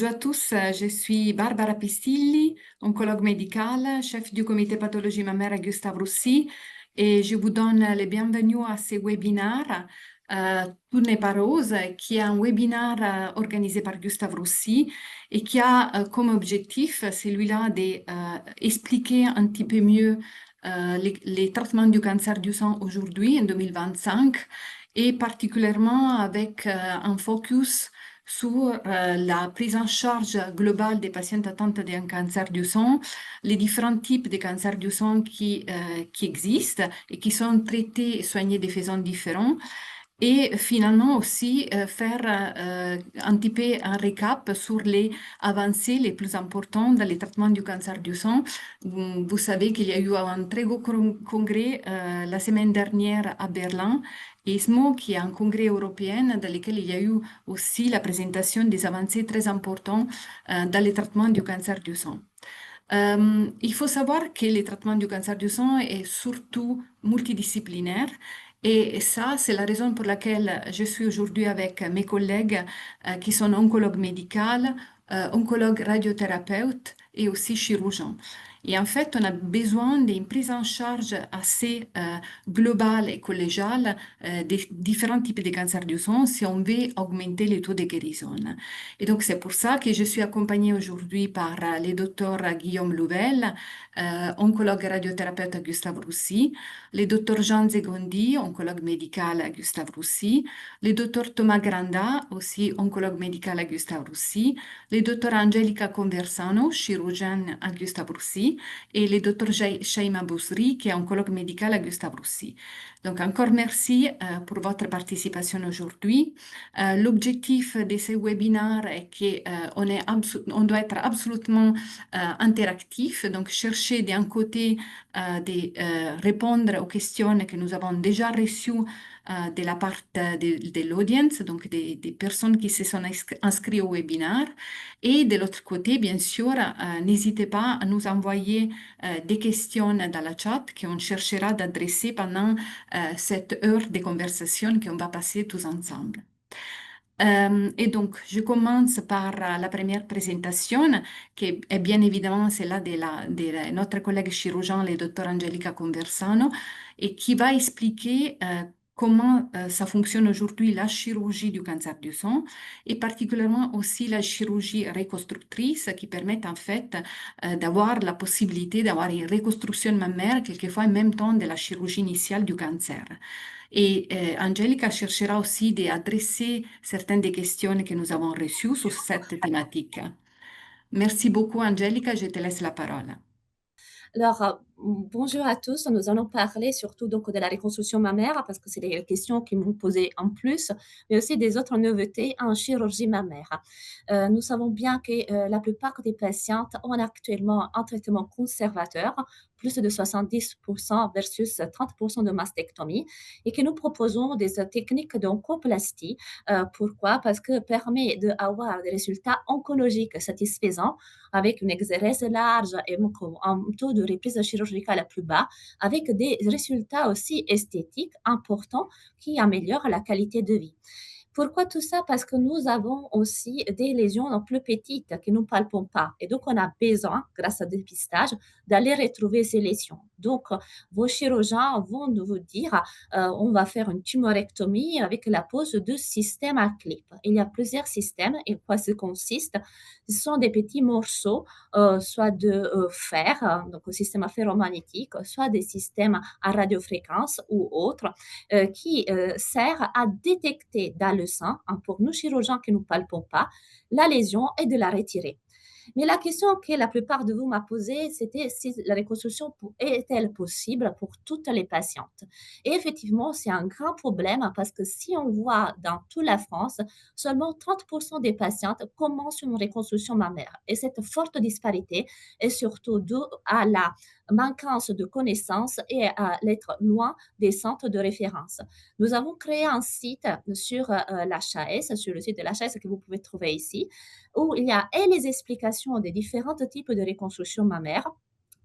Bonjour à tous, je suis Barbara Pistilli, oncologue médicale, chef du comité pathologie mammaire à Gustave Roussy, et je vous donne le bienvenue à ce webinaire Tout n'est pas rose, qui est un webinaire organisé par Gustave Roussy et qui a comme objectif celui-là d'expliquer un petit peu mieux les traitements du cancer du sang aujourd'hui, en 2025, et particulièrement avec un focus sur la prise en charge globale des patients atteints d'un cancer du sang, les différents types de cancers du sang qui existent et qui sont traités et soignés de façons différentes. Et finalement aussi faire un petit peu un récap sur les avancées les plus importantes dans les traitements du cancer du sang. Vous savez qu'il y a eu un très gros congrès la semaine dernière à Berlin, ESMO, qui est un congrès européen dans lequel il y a eu aussi la présentation des avancées très importantes dans les traitements du cancer du sang. Il faut savoir que le traitement du cancer du sang est surtout multidisciplinaire et ça, c'est la raison pour laquelle je suis aujourd'hui avec mes collègues qui sont oncologues médicales, oncologues radiothérapeutes et aussi chirurgiens. Et en fait, on a besoin d'une prise en charge assez globale et collégiale des différents types de cancers du sang si on veut augmenter le taux de guérison. Et donc, c'est pour ça que je suis accompagnée aujourd'hui par le docteur Guillaume Louvel, oncologue radiothérapeute à Gustave Roussy, le docteur Jean Zegondi, oncologue médical à Gustave Roussy, le docteur Thomas Granda, aussi oncologue médical à Gustave Roussy, le docteur Angelica Conversano, chirurgienne à Gustave Roussy, et le docteur Shaima Bousri, qui est oncologue médical à Gustave Roussy. Donc, encore merci pour votre participation aujourd'hui. L'objectif de ce webinaire est qu'on doit être absolument interactif, donc chercher d'un côté de répondre aux questions que nous avons déjà reçues de la part de l'audience, donc des personnes qui se sont inscrites au webinaire. Et de l'autre côté, bien sûr, n'hésitez pas à nous envoyer des questions dans la chat qu'on cherchera d'adresser pendant cette heure de conversation qu'on va passer tous ensemble. Et donc, je commence par la première présentation, qui est bien évidemment celle de notre collègue chirurgien, le docteur Angelica Conversano, et qui va expliquer comment ça fonctionne aujourd'hui la chirurgie du cancer du sang, et particulièrement aussi la chirurgie reconstructrice, qui permet en fait d'avoir la possibilité d'avoir une reconstruction mammaire, quelquefois en même temps de la chirurgie initiale du cancer. Et Angelica cherchera aussi d'adresser certaines des questions que nous avons reçues sur cette thématique. Merci beaucoup, Angelica. Je te laisse la parole. Alors, bonjour à tous. Nous allons parler surtout donc de la reconstruction mammaire parce que c'est des questions qui m'ont posé en plus, mais aussi des autres nouveautés en chirurgie mammaire. Nous savons bien que la plupart des patientes ont actuellement un traitement conservateur, plus de 70% versus 30% de mastectomie, et que nous proposons des techniques d'oncoplastie. Pourquoi? Parce que permet d'avoir des résultats oncologiques satisfaisants avec une exérèse large et un taux de reprise chirurgicale plus bas, avec des résultats aussi esthétiques importants qui améliorent la qualité de vie. Pourquoi tout ça? Parce que nous avons aussi des lésions plus petites que nous ne palpons pas. Et donc, on a besoin, grâce au dépistage, d'aller retrouver ces lésions. Donc, vos chirurgiens vont vous dire, on va faire une tumorectomie avec la pose de système à clip. Il y a plusieurs systèmes et quoi ça consiste? Ce sont des petits morceaux, soit de fer, donc au système ferromagnétique, soit des systèmes à radiofréquence ou autres, qui sert à détecter dans le sang, pour nous chirurgiens qui ne palpons pas, la lésion et de la retirer. Mais la question que la plupart de vous m'a posée, c'était si la reconstruction est-elle possible pour toutes les patientes. Et effectivement, c'est un grand problème parce que si on voit dans toute la France, seulement 30% des patientes commencent une reconstruction mammaire. Et cette forte disparité est surtout due à la manquance de connaissances et à l'être loin des centres de référence. Nous avons créé un site sur l'HAS, sur le site de l'HAS que vous pouvez trouver ici, où il y a et les explications des différents types de reconstruction mammaire,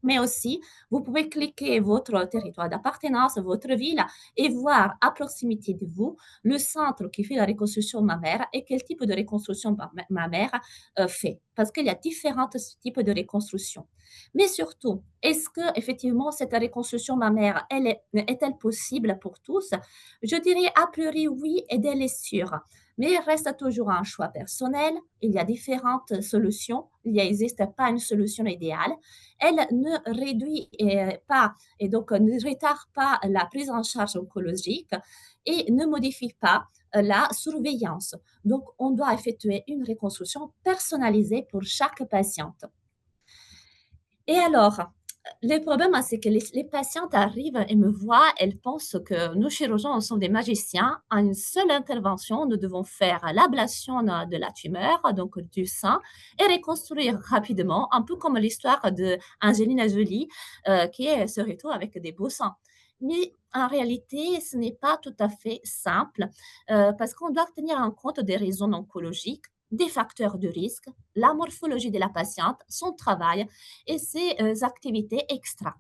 Mais aussi, vous pouvez cliquer votre territoire d'appartenance, votre ville, et voir à proximité de vous le centre qui fait la reconstruction mammaire et quel type de reconstruction mammaire fait. Parce qu'il y a différents types de reconstruction. Mais surtout, est-ce que effectivement cette reconstruction mammaire, est-elle possible pour tous? Je dirais a priori oui, et elle est sûre. Mais il reste toujours un choix personnel. Il y a différentes solutions. Il n'existe pas une solution idéale. Elle ne réduit pas et donc ne retarde pas la prise en charge oncologique et ne modifie pas la surveillance. Donc, on doit effectuer une reconstruction personnalisée pour chaque patiente. Et alors, le problème, c'est que les patientes arrivent et me voient, elles pensent que nous, chirurgiens, sommes des magiciens. En une seule intervention, nous devons faire l'ablation de la tumeur, donc du sein, et reconstruire rapidement, un peu comme l'histoire d'Angelina Jolie, qui se retrouve avec des beaux seins. Mais en réalité, ce n'est pas tout à fait simple, parce qu'on doit tenir en compte des raisons oncologiques, des facteurs de risque, la morphologie de la patiente, son travail et ses activités extra.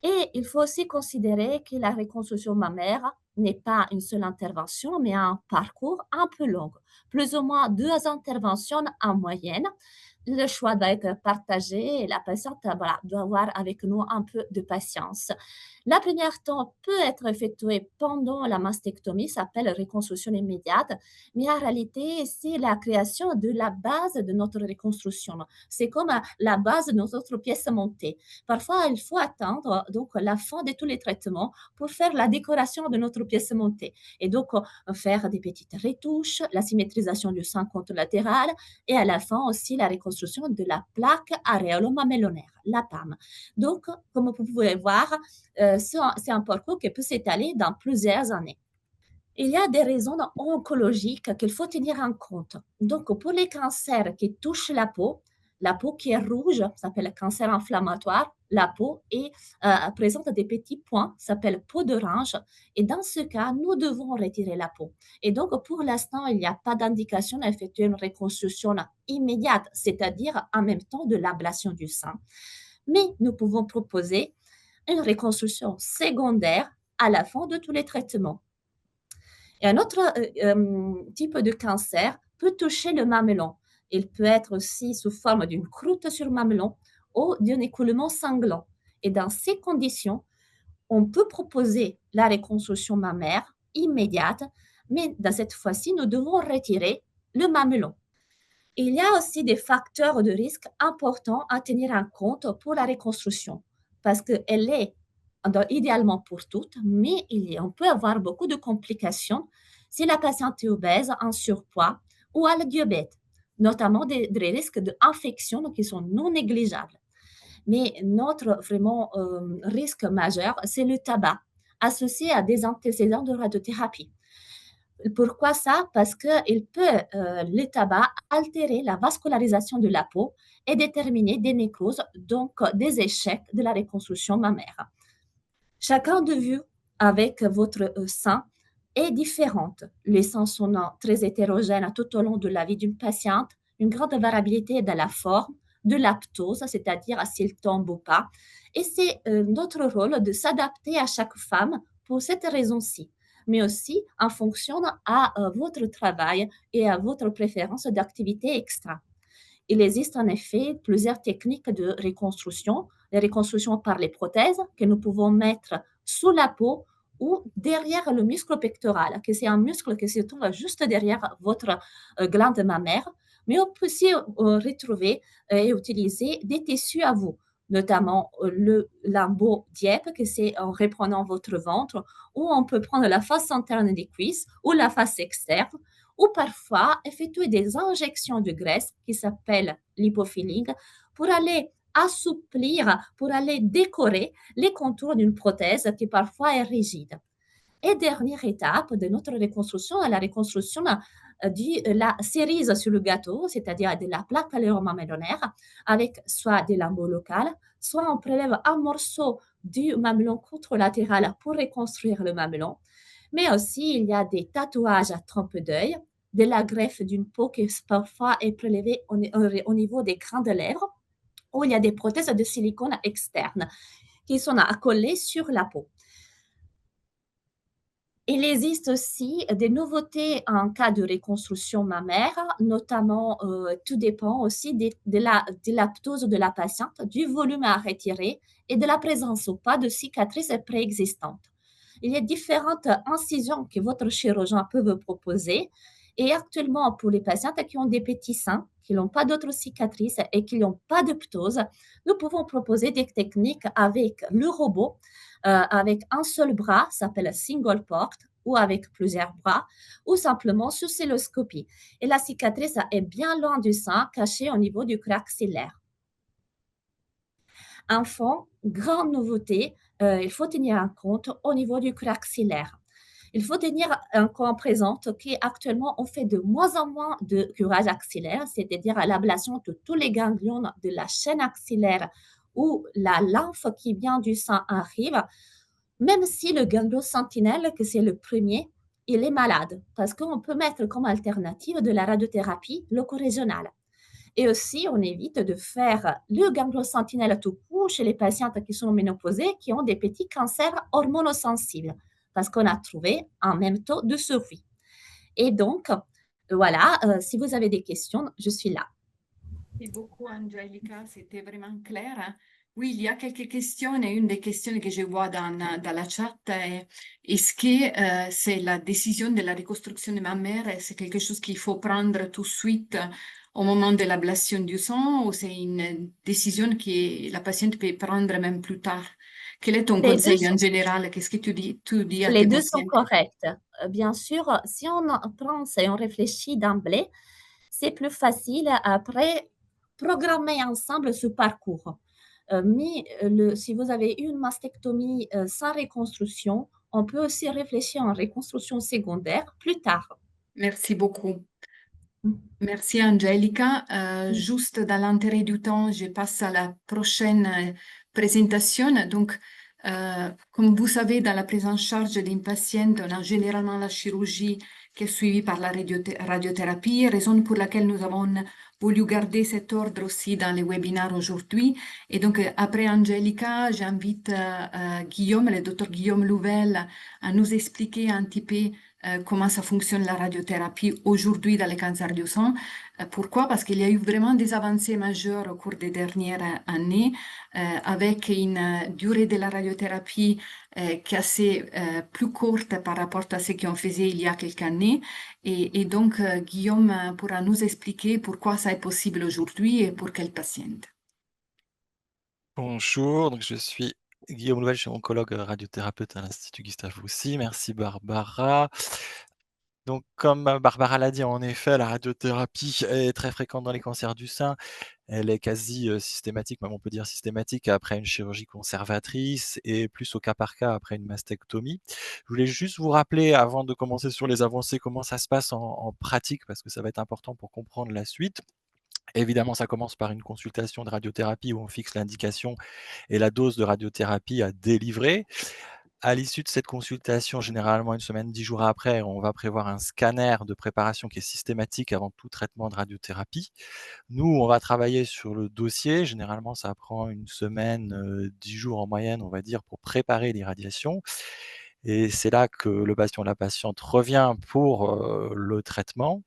Et il faut aussi considérer que la reconstruction mammaire n'est pas une seule intervention, mais un parcours un peu long, plus ou moins 2 interventions en moyenne. Le choix doit être partagé et la patiente voilà, doit avoir avec nous un peu de patience. La première temps peut être effectuée pendant la mastectomie, s'appelle reconstruction immédiate, mais en réalité, c'est la création de la base de notre reconstruction. C'est comme la base de notre pièce montée. Parfois, il faut attendre donc la fin de tous les traitements pour faire la décoration de notre pièce montée. Et donc, faire des petites retouches, la symétrisation du sein contralatéral et à la fin aussi la reconstruction de la plaque aréolo-mamelonnaire, la PAM. Donc, comme vous pouvez voir, c'est un parcours qui peut s'étaler dans plusieurs années. Il y a des raisons oncologiques qu'il faut tenir en compte. Donc, pour les cancers qui touchent la peau qui est rouge, ça s'appelle cancer inflammatoire, la peau est, présente des petits points, ça s'appelle peau d'orange. Et dans ce cas, nous devons retirer la peau. Et donc, pour l'instant, il n'y a pas d'indication d'effectuer une reconstruction immédiate, c'est-à-dire en même temps de l'ablation du sein. Mais nous pouvons proposer une reconstruction secondaire à la fin de tous les traitements. Et un autre type de cancer peut toucher le mamelon. Il peut être aussi sous forme d'une croûte sur mamelon ou d'un écoulement sanglant. Et dans ces conditions, on peut proposer la reconstruction mammaire immédiate, mais dans cette fois-ci, nous devons retirer le mamelon. Il y a aussi des facteurs de risque importants à tenir en compte pour la reconstruction, parce qu'elle est idéalement pour toutes, mais on peut avoir beaucoup de complications si la patiente est obèse, en surpoids ou a le diabète, notamment des risques d'infection qui sont non négligeables. Mais notre vraiment risque majeur, c'est le tabac associé à des antécédents de radiothérapie. Pourquoi ça? Parce que le tabac altérer la vascularisation de la peau et déterminer des nécroses, donc des échecs de la reconstruction mammaire. Chacun de vous, avec votre sein, est différente. Les seins sont très hétérogènes tout au long de la vie d'une patiente, une grande variabilité de la forme, de l'aptose, c'est-à-dire s'il tombe ou pas. Et c'est notre rôle de s'adapter à chaque femme pour cette raison-ci, mais aussi en fonction à votre travail et à votre préférence d'activité extra. Il existe en effet plusieurs techniques de reconstruction. Les reconstructions par les prothèses que nous pouvons mettre sous la peau ou derrière le muscle pectoral, que c'est un muscle qui se trouve juste derrière votre glande mammaire. Mais on peut aussi retrouver et utiliser des tissus à vous, notamment le lambeau Dieppe, que c'est en reprenant votre ventre, ou on peut prendre la face interne des cuisses ou la face externe, ou parfois effectuer des injections de graisse qui s'appellent l'hypofilling pour aller assouplir, pour aller décorer les contours d'une prothèse qui parfois est rigide. Et dernière étape de notre reconstruction, la reconstruction de la cerise sur le gâteau, c'est-à-dire de la plaque mamelonnaire, avec soit des lambeaux locales, soit on prélève un morceau du mamelon contralatéral pour reconstruire le mamelon. Mais aussi, il y a des tatouages à trompe d'œil, de la greffe d'une peau qui parfois est prélevée au niveau des grandes lèvres, où il y a des prothèses de silicone externes qui sont accolées sur la peau. Il existe aussi des nouveautés en cas de reconstruction mammaire, notamment, tout dépend aussi de la ptose de la patiente, du volume à retirer et de la présence ou pas de cicatrices préexistantes. Il y a différentes incisions que votre chirurgien peut vous proposer et actuellement, pour les patientes qui ont des petits seins, qui n'ont pas d'autres cicatrices et qui n'ont pas de ptose, nous pouvons proposer des techniques avec le robot, avec un seul bras, ça s'appelle single port, ou avec plusieurs bras, ou simplement sous cystoscopie. Et la cicatrice est bien loin du sein, cachée au niveau du crack axillaire. Enfant, grande nouveauté, il faut tenir en compte au niveau du crack axillaire. Il faut tenir en compte présente qu'actuellement, on fait de moins en moins de curage axillaire, c'est-à-dire l'ablation de tous les ganglions de la chaîne axillaire où la lymphe qui vient du sein arrive, même si le ganglion sentinelle, que c'est le premier, il est malade, parce qu'on peut mettre comme alternative de la radiothérapie locorégionale. Et aussi, on évite de faire le ganglion sentinelle tout court chez les patientes qui sont ménopausées, qui ont des petits cancers hormonosensibles, parce qu'on a trouvé un même taux de survie. Et donc, voilà, si vous avez des questions, je suis là. Merci beaucoup, Angelica, c'était vraiment clair, hein. Oui, il y a quelques questions et une des questions que je vois dans la chat est est-ce que c'est la décision de la reconstruction mammaire, c'est quelque chose qu'il faut prendre tout de suite au moment de l'ablation du sang ou c'est une décision que la patiente peut prendre même plus tard? Quel est ton Les deux conseil sont en général? Qu'est-ce que tu dis à Les tes deux sont patientes? corrects. Bien sûr, si on pense et on réfléchit d'emblée, c'est plus facile après programmer ensemble ce parcours. Mais si vous avez eu une mastectomie sans reconstruction, on peut aussi réfléchir en reconstruction secondaire plus tard. Merci beaucoup. Mm. Merci Angelica. Mm. Juste dans l'intérêt du temps, je passe à la prochaine présentation. Donc, comme vous savez, dans la prise en charge d'une patiente, on a généralement la chirurgie qui est suivie par la radiothérapie, raison pour laquelle nous avons voulu garder cet ordre aussi dans les webinaires aujourd'hui. Et donc, après Angelica, j'invite Guillaume, le docteur Guillaume Louvel, à nous expliquer un petit peu comment ça fonctionne la radiothérapie aujourd'hui dans les cancers du sang. Pourquoi? Parce qu'il y a eu vraiment des avancées majeures au cours des dernières années, avec une durée de la radiothérapie qui est assez plus courte par rapport à ce qu'on faisait il y a quelques années. Et donc, Guillaume pourra nous expliquer pourquoi ça est possible aujourd'hui et pour quels patients. Bonjour, donc je suis Guillaume Louvel, je suis oncologue radiothérapeute à l'Institut Gustave Roussy. Merci Barbara. Donc comme Barbara l'a dit, en effet, la radiothérapie est très fréquente dans les cancers du sein. Elle est quasi systématique, même on peut dire systématique après une chirurgie conservatrice et plus au cas par cas après une mastectomie. Je voulais juste vous rappeler, avant de commencer sur les avancées, comment ça se passe en pratique, parce que ça va être important pour comprendre la suite. Évidemment, ça commence par une consultation de radiothérapie où on fixe l'indication et la dose de radiothérapie à délivrer. À l'issue de cette consultation, généralement une semaine, 10 jours après, on va prévoir un scanner de préparation qui est systématique avant tout traitement de radiothérapie. Nous, on va travailler sur le dossier. Généralement, ça prend une semaine, 10 jours en moyenne, on va dire, pour préparer l'irradiation. Et c'est là que le patient, la patiente revient pour le traitement.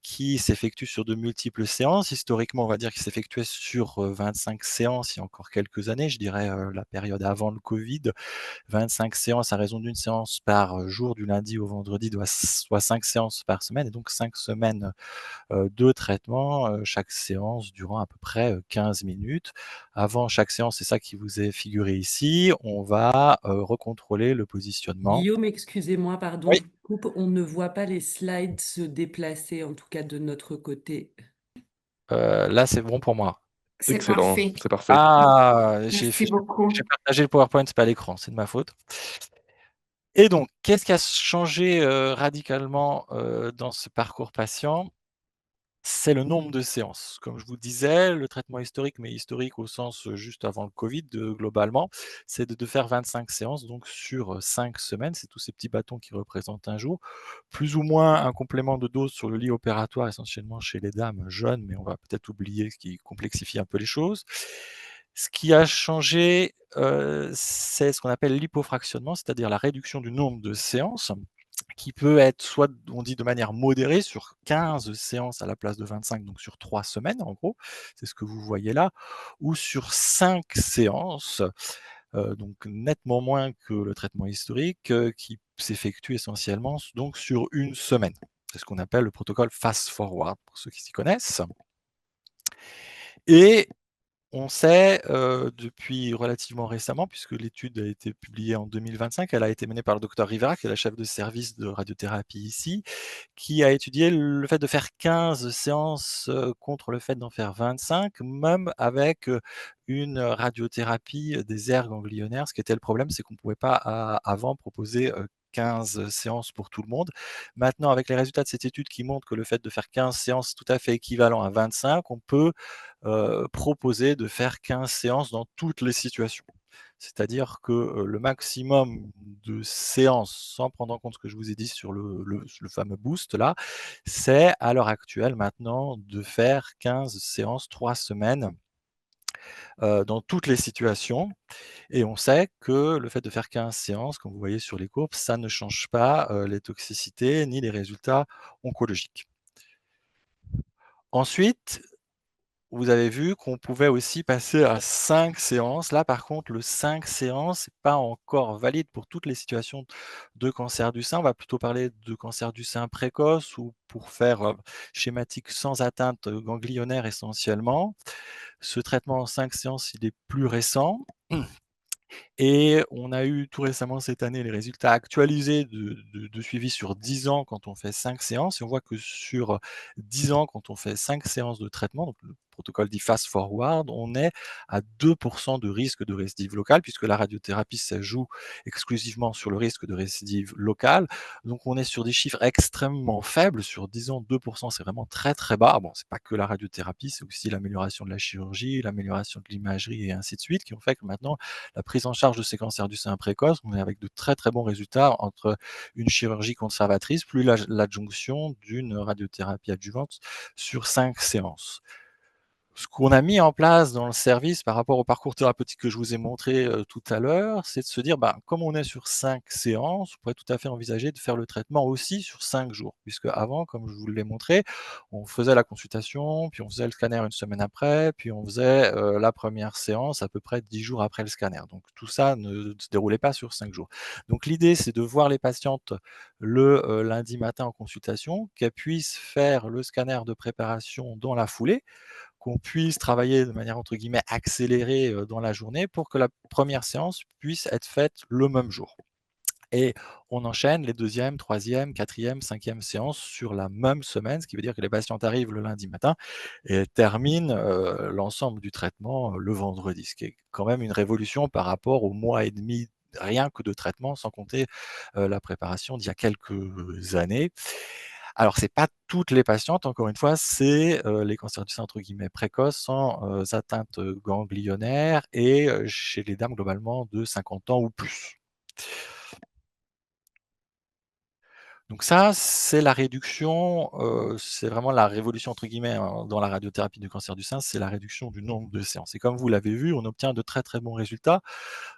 Qui s'effectue sur de multiples séances. Historiquement, on va dire qu'il s'effectuait sur 25 séances il y a encore quelques années, je dirais la période avant le Covid. 25 séances à raison d'une séance par jour, du lundi au vendredi, soit 5 séances par semaine, et donc 5 semaines de traitement, chaque séance durant à peu près 15 minutes. Avant chaque séance, c'est ça qui vous est figuré ici, on va recontrôler le positionnement. Guillaume, excusez-moi, pardon, Oui, je vous coupe. On ne voit pas les slides se déplacer, en tout cas de notre côté. là c'est bon pour moi. C'est Excellent, parfait. c'est parfait. Ah, Merci beaucoup. j'ai partagé le PowerPoint, c'est pas l'écran, c'est de ma faute. Et donc, qu'est-ce qui a changé radicalement dans ce parcours patient? c'est le nombre de séances. Comme je vous disais, le traitement historique, mais historique au sens, juste avant le covid, globalement, c'est de faire 25 séances donc sur, 5 semaines. C'est tous ces petits bâtons qui représentent un jour. Plus ou moins un complément de dose sur le lit opératoire, essentiellement chez les dames jeunes, mais on va peut-être oublier ce qui complexifie un peu les choses. Ce qui a changé, c'est ce qu'on appelle l'hypofractionnement, c'est-à-dire la réduction du nombre de séances qui peut être soit, on dit de manière modérée, sur 15 séances à la place de 25, donc sur 3 semaines en gros, c'est ce que vous voyez là, ou sur 5 séances, donc nettement moins que le traitement historique, qui s'effectue essentiellement donc sur 1 semaine. C'est ce qu'on appelle le protocole fast forward pour ceux qui s'y connaissent. Et on sait, depuis relativement récemment, puisque l'étude a été publiée en 2025, elle a été menée par le docteur Rivera, qui est la chef de service de radiothérapie ici, qui a étudié le fait de faire 15 séances, contre le fait d'en faire 25, même avec, une radiothérapie des aires ganglionnaires. Ce qui était le problème, c'est qu'on ne pouvait pas avant proposer, 15 séances pour tout le monde. Maintenant, avec les résultats de cette étude qui montrent que le fait de faire 15 séances tout à fait équivalent à 25, on peut proposer de faire 15 séances dans toutes les situations. C'est-à-dire que, le maximum de séances, sans prendre en compte ce que je vous ai dit sur le fameux boost là, c'est à l'heure actuelle maintenant de faire 15 séances 3 semaines, dans toutes les situations, et on sait que le fait de faire 15 séances, comme vous voyez sur les courbes, ça ne change pas, les toxicités ni les résultats oncologiques. Ensuite, vous avez vu qu'on pouvait aussi passer à 5 séances. Là, par contre, le 5 séances, c'est pas encore valide pour toutes les situations de cancer du sein. On va plutôt parler de cancer du sein précoce ou pour faire, schématique, sans atteinte, ganglionnaire essentiellement. Ce traitement en 5 séances, il est plus récent. Et on a eu tout récemment cette année les résultats actualisés de suivi sur 10 ans quand on fait 5 séances, et on voit que sur 10 ans, quand on fait 5 séances de traitement, donc le protocole dit fast forward, on est à 2 de risque de récidive locale, puisque la radiothérapie, ça joue exclusivement sur le risque de récidive locale. Donc on est sur des chiffres extrêmement faibles. Sur 10 ans, 2 c'est vraiment très, très bas. Bon, c'est pas que la radiothérapie, c'est aussi l'amélioration de la chirurgie, l'amélioration de l'imagerie et ainsi de suite, qui ont fait que maintenant la prise en charge de ces cancers du sein précoce, on est avec de très très bons résultats entre une chirurgie conservatrice plus l'adjonction d'une radiothérapie adjuvante sur 5 séances. Ce qu'on a mis en place dans le service par rapport au parcours thérapeutique que je vous ai montré, tout à l'heure, c'est de se dire, bah, comme on est sur 5 séances, on pourrait tout à fait envisager de faire le traitement aussi sur 5 jours. Puisque avant, comme je vous l'ai montré, on faisait la consultation, puis on faisait le scanner 1 semaine après, puis on faisait, la première séance à peu près 10 jours après le scanner. Donc tout ça ne se déroulait pas sur 5 jours. Donc l'idée, c'est de voir les patientes le, lundi matin en consultation, qu'elles puissent faire le scanner de préparation dans la foulée, qu'on puisse travailler de manière entre guillemets «accélérée», dans la journée pour que la première séance puisse être faite le même jour, et on enchaîne les 2e, 3e, 4e, 5e séances sur la même semaine, ce qui veut dire que les patientes arrivent le lundi matin et terminent, l'ensemble du traitement, le vendredi. Ce qui est quand même une révolution par rapport au mois et demi rien que de traitement, sans compter, la préparation d'il y a quelques années. Alors, c'est pas toutes les patientes, encore une fois, c'est, les cancers du sein entre guillemets «précoces» sans, atteinte, ganglionnaire, et chez les dames globalement de 50 ans ou plus. Donc ça, c'est la réduction, c'est vraiment la «révolution» entre guillemets, hein, dans la radiothérapie du cancer du sein, c'est la réduction du nombre de séances, et comme vous l'avez vu, on obtient de très, très bons résultats.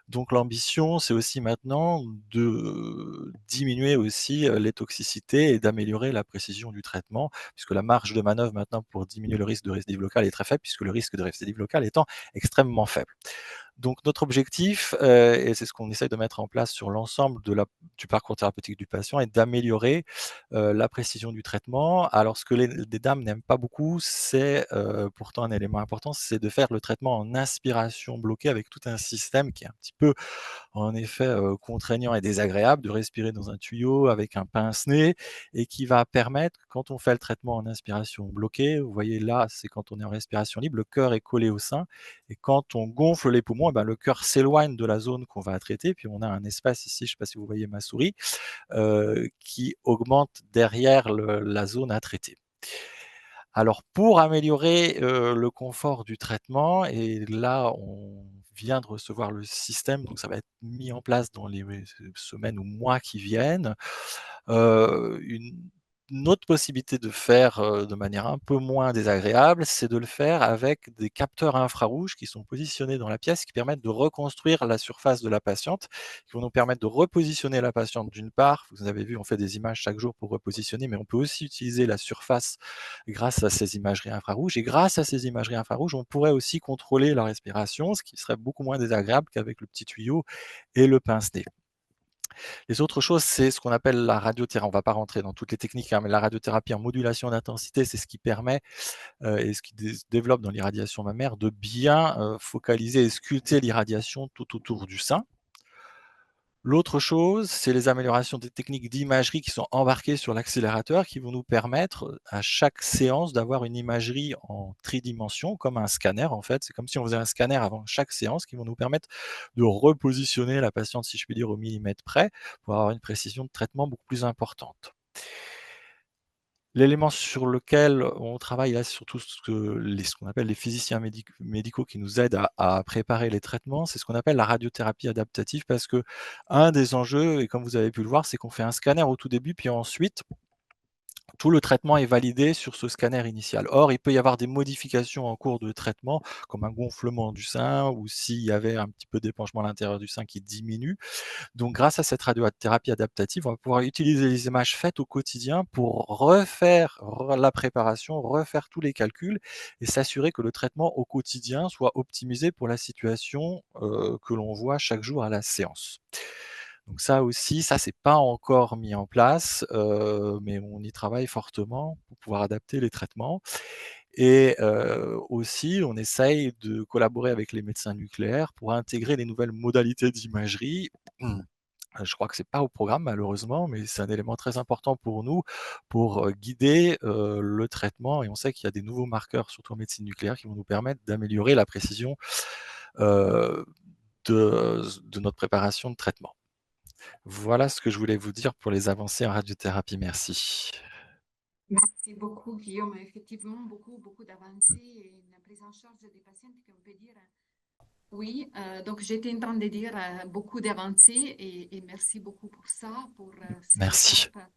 Donc l'ambition, c'est aussi maintenant de diminuer aussi, les toxicités et d'améliorer la précision du traitement, puisque la marge de manœuvre maintenant pour diminuer le risque de récidive locale est très faible, puisque le risque de récidive locale étant extrêmement faible. Donc notre objectif, et c'est ce qu'on essaye de mettre en place sur l'ensemble du parcours thérapeutique du patient, est d'améliorer, la précision du traitement. Alors ce que les dames n'aiment pas beaucoup, c'est, pourtant un élément important, c'est de faire le traitement en inspiration bloquée avec tout un système qui est un petit peu en effet, contraignant et désagréable de respirer dans un tuyau avec un pince-nez, et qui va permettre, quand on fait le traitement en inspiration bloquée, vous voyez là, c'est quand on est en respiration libre, le cœur est collé au sein, et quand on gonfle les poumons, et ben, le cœur s'éloigne de la zone qu'on va traiter, puis on a un espace ici, je ne sais pas si vous voyez ma souris, qui augmente derrière la zone à traiter. Alors, pour améliorer le confort du traitement, et là, on vient de recevoir le système, donc ça va être mis en place dans les semaines ou mois qui viennent. Une autre possibilité de faire de manière un peu moins désagréable, c'est de le faire avec des capteurs infrarouges qui sont positionnés dans la pièce, qui permettent de reconstruire la surface de la patiente, qui vont nous permettre de repositionner la patiente d'une part. Vous avez vu, on fait des images chaque jour pour repositionner, mais on peut aussi utiliser la surface grâce à ces imageries infrarouges. Et grâce à ces imageries infrarouges, on pourrait aussi contrôler la respiration, ce qui serait beaucoup moins désagréable qu'avec le petit tuyau et le pince-nez. Les autres choses, c'est ce qu'on appelle la radiothérapie. On ne va pas rentrer dans toutes les techniques, hein, mais la radiothérapie en modulation d'intensité, c'est ce qui permet et ce qui se développe dans l'irradiation mammaire de bien focaliser et sculpter l'irradiation tout autour du sein. L'autre chose, c'est les améliorations des techniques d'imagerie qui sont embarquées sur l'accélérateur, qui vont nous permettre à chaque séance d'avoir une imagerie en tridimension, comme un scanner en fait. C'est comme si on faisait un scanner avant chaque séance, qui vont nous permettre de repositionner la patiente, si je puis dire, au millimètre près, pour avoir une précision de traitement beaucoup plus importante. L'élément sur lequel on travaille là, c'est surtout ce qu'on appelle les physiciens médicaux qui nous aident à préparer les traitements, c'est ce qu'on appelle la radiothérapie adaptative, parce qu'un des enjeux, et comme vous avez pu le voir, c'est qu'on fait un scanner au tout début, puis ensuite tout le traitement est validé sur ce scanner initial. Or, il peut y avoir des modifications en cours de traitement, comme un gonflement du sein, ou s'il y avait un petit peu d'épanchement à l'intérieur du sein qui diminue. Donc, grâce à cette radiothérapie adaptative, on va pouvoir utiliser les images faites au quotidien pour refaire la préparation, refaire tous les calculs et s'assurer que le traitement au quotidien soit optimisé pour la situation que l'on voit chaque jour à la séance. Donc ça aussi, ça c'est pas encore mis en place, mais on y travaille fortement pour pouvoir adapter les traitements. Et aussi, on essaye de collaborer avec les médecins nucléaires pour intégrer les nouvelles modalités d'imagerie. Je crois que c'est pas au programme malheureusement, mais c'est un élément très important pour nous, pour guider le traitement, et on sait qu'il y a des nouveaux marqueurs, surtout en médecine nucléaire, qui vont nous permettre d'améliorer la précision heu, de notre préparation de traitement. Voilà ce que je voulais vous dire pour les avancées en radiothérapie. Merci. Merci beaucoup, Guillaume. Effectivement, beaucoup d'avancées et une prise en charge des patients qu'on peut dire. Oui, donc j'étais en train de dire beaucoup d'avancées et merci beaucoup pour ça, pour ces Merci. étapes.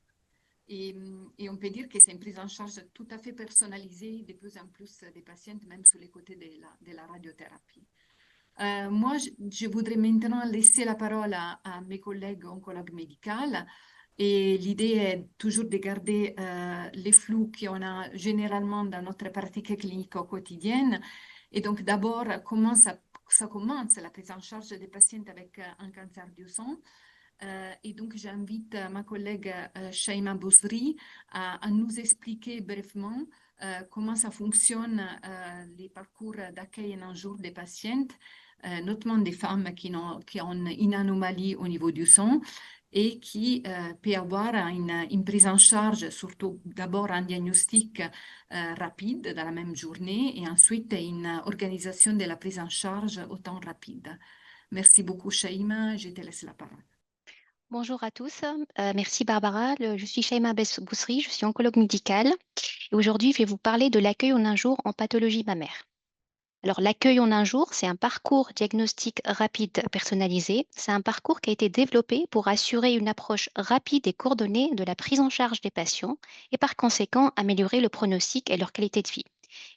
Et on peut dire que c'est une prise en charge tout à fait personnalisée de plus en plus des patients, même sur les côtés de la radiothérapie. Moi, je voudrais maintenant laisser la parole à mes collègues oncologues médicaux. Et l'idée est toujours de garder les flux qu'on a généralement dans notre pratique clinique au quotidien. Et donc, d'abord, comment ça commence la prise en charge des patients avec un cancer du sang. Et donc, j'invite ma collègue Shaima Bousri à nous expliquer brièvement comment ça fonctionne les parcours d'accueil en un jour des patients, notamment des femmes qui ont une anomalie au niveau du sang et qui peut avoir une prise en charge, surtout d'abord un diagnostic rapide dans la même journée et ensuite une organisation de la prise en charge au temps rapide. Merci beaucoup, Shaima. Je te laisse la parole. Bonjour à tous, merci Barbara. Je suis Shaima Bousri, je suis oncologue médicale et aujourd'hui je vais vous parler de l'accueil en un jour en pathologie mammaire. Alors l'accueil en un jour, c'est un parcours diagnostique rapide personnalisé. C'est un parcours qui a été développé pour assurer une approche rapide et coordonnée de la prise en charge des patients et par conséquent améliorer le pronostic et leur qualité de vie.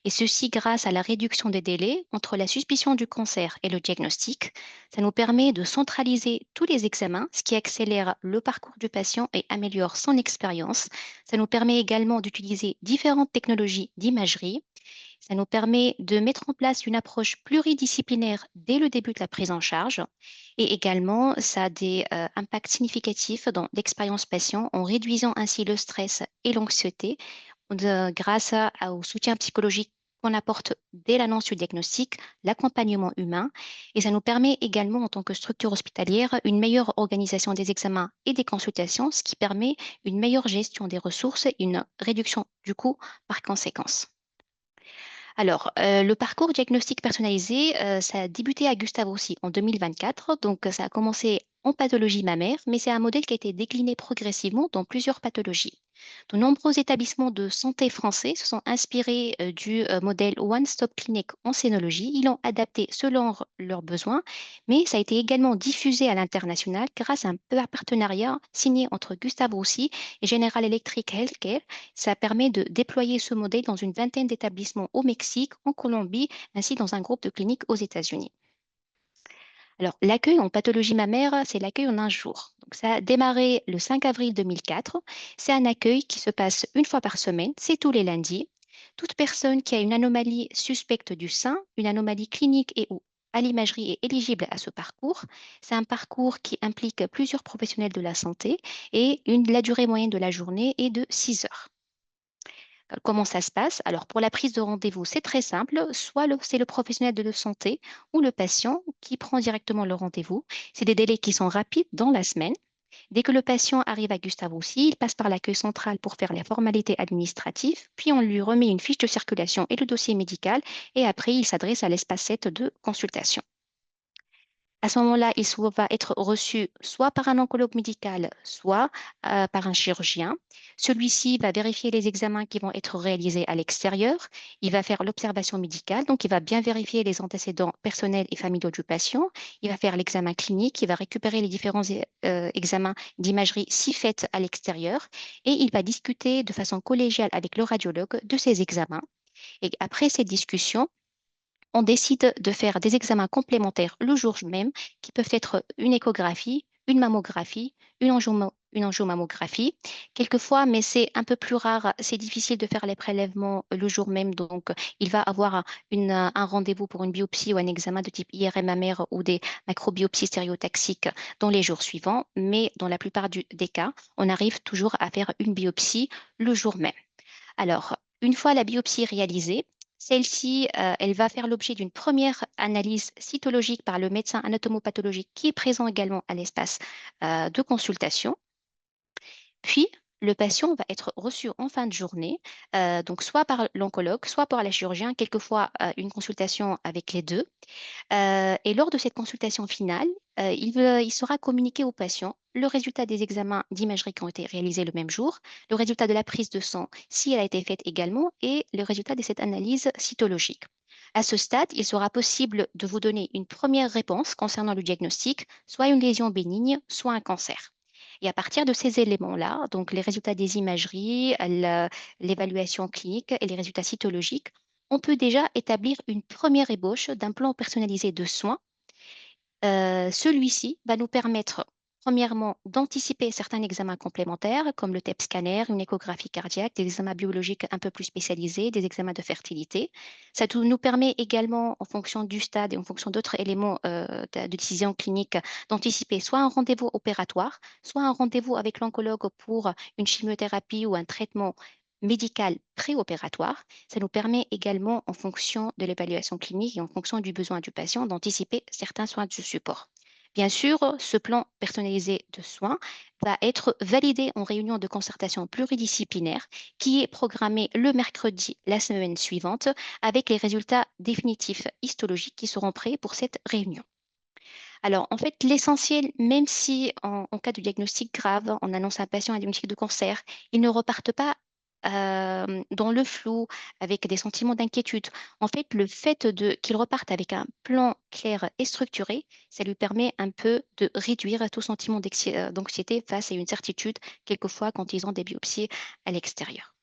Et ceci grâce à la réduction des délais entre la suspicion du cancer et le diagnostic. Ça nous permet de centraliser tous les examens, ce qui accélère le parcours du patient et améliore son expérience. Ça nous permet également d'utiliser différentes technologies d'imagerie. Ça nous permet de mettre en place une approche pluridisciplinaire dès le début de la prise en charge. Et également, ça a des impacts significatifs dans l'expérience patient en réduisant ainsi le stress et l'anxiété grâce au soutien psychologique qu'on apporte dès l'annonce du diagnostic, l'accompagnement humain. Et ça nous permet également, en tant que structure hospitalière, une meilleure organisation des examens et des consultations, ce qui permet une meilleure gestion des ressources et une réduction du coût par conséquence. Alors, le parcours diagnostic personnalisé, ça a débuté à Gustave Roussy en 2024. Donc, ça a commencé en pathologie mammaire, mais c'est un modèle qui a été décliné progressivement dans plusieurs pathologies. De nombreux établissements de santé français se sont inspirés du modèle One Stop Clinic en scénologie. Ils l'ont adapté selon leurs besoins, mais ça a été également diffusé à l'international grâce à un partenariat signé entre Gustave Roussy et General Electric Healthcare. Ça permet de déployer ce modèle dans une vingtaine d'établissements au Mexique, en Colombie, ainsi dans un groupe de cliniques aux États-Unis. Alors, l'accueil en pathologie mammaire, c'est l'accueil en un jour. Donc, ça a démarré le 5 avril 2004. C'est un accueil qui se passe une fois par semaine, c'est tous les lundis. Toute personne qui a une anomalie suspecte du sein, une anomalie clinique et ou à l'imagerie est éligible à ce parcours. C'est un parcours qui implique plusieurs professionnels de la santé et la durée moyenne de la journée est de 6 heures. Comment ça se passe? Alors, pour la prise de rendez-vous, c'est très simple. Soit c'est le professionnel de santé ou le patient qui prend directement le rendez-vous. C'est des délais qui sont rapides dans la semaine. Dès que le patient arrive à Gustave Roussy, il passe par l'accueil central pour faire les formalités administratives, puis on lui remet une fiche de circulation et le dossier médical, et après, il s'adresse à l'espace 7 de consultation. À ce moment-là, il va être reçu soit par un oncologue médical, soit par un chirurgien. Celui-ci va vérifier les examens qui vont être réalisés à l'extérieur. Il va faire l'observation médicale, donc il va bien vérifier les antécédents personnels et familiaux du patient. Il va faire l'examen clinique, il va récupérer les différents examens d'imagerie si faits à l'extérieur et il va discuter de façon collégiale avec le radiologue de ces examens. Et après ces discussions, on décide de faire des examens complémentaires le jour même, qui peuvent être une échographie, une mammographie, une angiomammographie. Quelquefois, mais c'est un peu plus rare, c'est difficile de faire les prélèvements le jour même. Donc, il va avoir un rendez-vous pour une biopsie ou un examen de type IRM mammaire ou des macrobiopsies stéréotaxiques dans les jours suivants. Mais dans la plupart des cas, on arrive toujours à faire une biopsie le jour même. Alors, une fois la biopsie réalisée, celle-ci, elle va faire l'objet d'une première analyse cytologique par le médecin anatomopathologiste qui est présent également à l'espace de consultation. Puis, le patient va être reçu en fin de journée, donc soit par l'oncologue, soit par la chirurgien, quelquefois une consultation avec les deux. Et lors de cette consultation finale, il sera communiqué au patient le résultat des examens d'imagerie qui ont été réalisés le même jour, le résultat de la prise de sang si elle a été faite également et le résultat de cette analyse cytologique. À ce stade, il sera possible de vous donner une première réponse concernant le diagnostic, soit une lésion bénigne, soit un cancer. Et à partir de ces éléments-là, donc les résultats des imageries, l'évaluation clinique et les résultats cytologiques, on peut déjà établir une première ébauche d'un plan personnalisé de soins. Celui-ci va nous permettre, premièrement, d'anticiper certains examens complémentaires, comme le TEP scanner, une échographie cardiaque, des examens biologiques un peu plus spécialisés, des examens de fertilité. Ça nous permet également, en fonction du stade et en fonction d'autres éléments de décision clinique, d'anticiper soit un rendez-vous opératoire, soit un rendez-vous avec l'oncologue pour une chimiothérapie ou un traitement médical préopératoire. Ça nous permet également, en fonction de l'évaluation clinique et en fonction du besoin du patient, d'anticiper certains soins de support. Bien sûr, ce plan personnalisé de soins va être validé en réunion de concertation pluridisciplinaire qui est programmée le mercredi la semaine suivante avec les résultats définitifs histologiques qui seront prêts pour cette réunion. Alors, en fait, l'essentiel, même si en cas de diagnostic grave, on annonce à un patient un diagnostic de cancer, ils ne repartent pas dans le flou, avec des sentiments d'inquiétude. En fait, le fait qu'ils repartent avec un plan clair et structuré, ça lui permet un peu de réduire tout sentiment d'anxiété face à une certitude, quelquefois quand ils ont des biopsies à l'extérieur.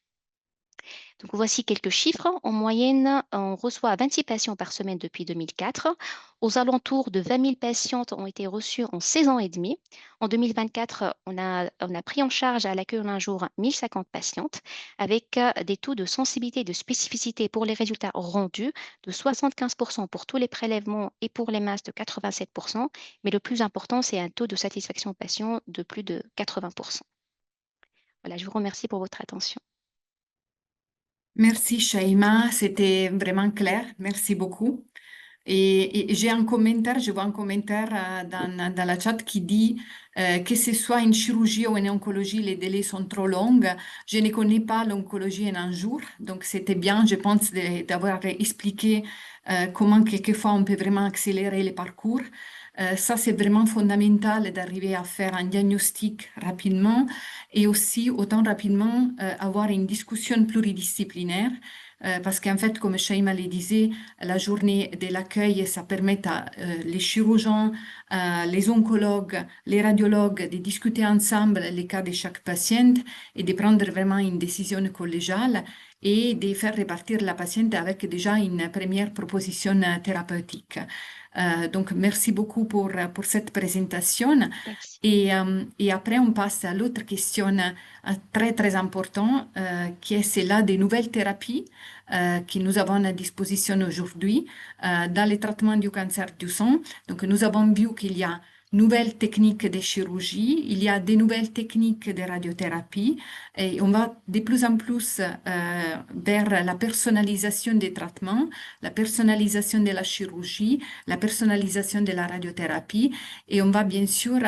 Donc, voici quelques chiffres. En moyenne, on reçoit 26 patients par semaine depuis 2004. Aux alentours de 20 000 patientes ont été reçues en 16 ans et demi. En 2024, on a pris en charge à l'accueil en un jour 1050 patientes avec des taux de sensibilité et de spécificité pour les résultats rendus de 75% pour tous les prélèvements et pour les masses de 87%. Mais le plus important, c'est un taux de satisfaction patient de plus de 80%. Voilà, je vous remercie pour votre attention. Merci Shaima, c'était vraiment clair. Merci beaucoup. Et j'ai un commentaire, je vois un commentaire dans la chat qui dit que ce soit en chirurgie ou en oncologie, les délais sont trop longs. Je ne connais pas l'oncologie en un jour, donc c'était bien, je pense, d'avoir expliqué comment quelquefois on peut vraiment accélérer les parcours. Ça, c'est vraiment fondamental d'arriver à faire un diagnostic rapidement et aussi autant rapidement avoir une discussion pluridisciplinaire. Parce qu'en fait, comme Shaima le disait, la journée de l'accueil, ça permet à les chirurgiens, les oncologues, les radiologues de discuter ensemble les cas de chaque patiente et de prendre vraiment une décision collégiale et de faire repartir la patiente avec déjà une première proposition thérapeutique. Donc, merci beaucoup pour cette présentation. Merci. Et après, on passe à l'autre question très, très importante, qui est celle des nouvelles thérapies que nous avons à disposition aujourd'hui dans le traitement du cancer du sang. Donc, nous avons vu qu'il y a nouvelles techniques de chirurgie, il y a des nouvelles techniques de radiothérapie et on va de plus en plus vers la personnalisation des traitements, la personnalisation de la chirurgie, la personnalisation de la radiothérapie et on va bien sûr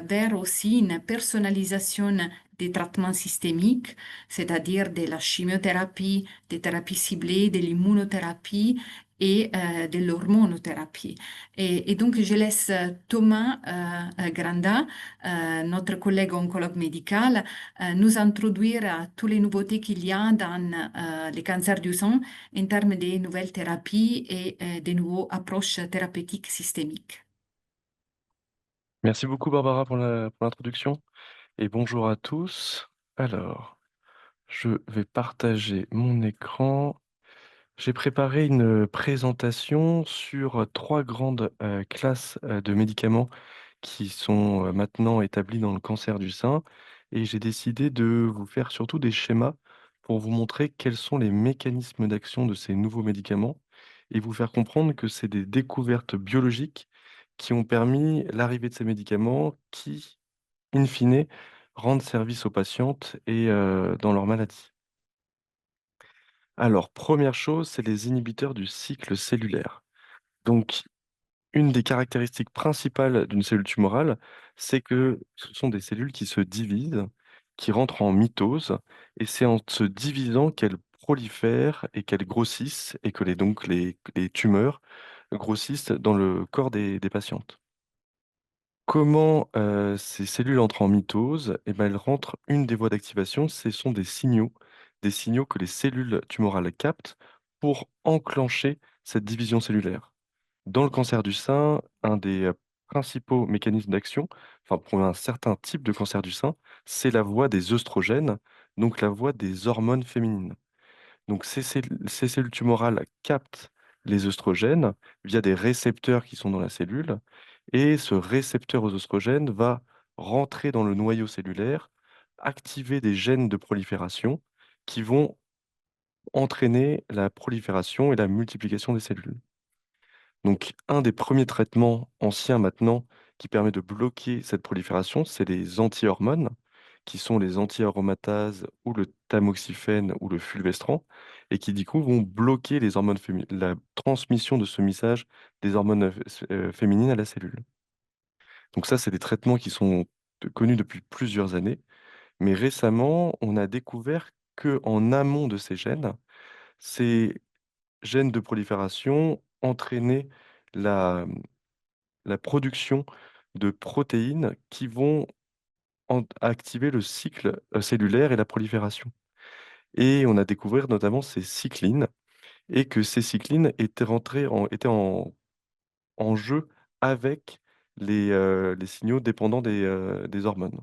vers aussi une personnalisation des traitements systémiques, c'est-à-dire de la chimiothérapie, des thérapies ciblées, de l'immunothérapie et de l'hormonothérapie. Et donc, je laisse Thomas Granda, notre collègue oncologue médical, nous introduire à toutes les nouveautés qu'il y a dans les cancers du sang en termes de nouvelles thérapies et de nouvelles approches thérapeutiques systémiques. Merci beaucoup Barbara pour l'introduction et bonjour à tous. Alors, je vais partager mon écran. J'ai préparé une présentation sur 3 grandes, classes, de médicaments qui sont, maintenant établis dans le cancer du sein et j'ai décidé de vous faire surtout des schémas pour vous montrer quels sont les mécanismes d'action de ces nouveaux médicaments et vous faire comprendre que c'est des découvertes biologiques qui ont permis l'arrivée de ces médicaments qui, in fine, rendent service aux patientes et dans leur maladie. Alors, première chose, c'est les inhibiteurs du cycle cellulaire. Donc, une des caractéristiques principales d'une cellule tumorale, c'est que ce sont des cellules qui se divisent, qui rentrent en mitose, et c'est en se divisant qu'elles prolifèrent et qu'elles grossissent, et que les tumeurs grossissent dans le corps des patientes. Comment ces cellules entrent en mitose? Eh ben, elles rentrent, une des voies d'activation, ce sont des signaux que les cellules tumorales captent pour enclencher cette division cellulaire. Dans le cancer du sein, un des principaux mécanismes d'action, enfin pour un certain type de cancer du sein, c'est la voie des œstrogènes, donc la voie des hormones féminines. Donc ces cellules tumorales captent les œstrogènes via des récepteurs qui sont dans la cellule et ce récepteur aux œstrogènes va rentrer dans le noyau cellulaire, activer des gènes de prolifération qui vont entraîner la prolifération et la multiplication des cellules. Donc un des premiers traitements anciens maintenant qui permet de bloquer cette prolifération, c'est les anti-hormones, qui sont les anti-aromatases ou le tamoxifène ou le fulvestrant et qui, du coup, vont bloquer les hormones la transmission de ce message des hormones, féminines à la cellule. Donc ça, c'est des traitements qui sont connus depuis plusieurs années, mais récemment, on a découvert qu'en amont de ces gènes de prolifération entraînaient la, la production de protéines qui vont activer le cycle cellulaire et la prolifération. Et on a découvert notamment ces cyclines et que ces cyclines étaient en jeu avec les signaux dépendants des hormones.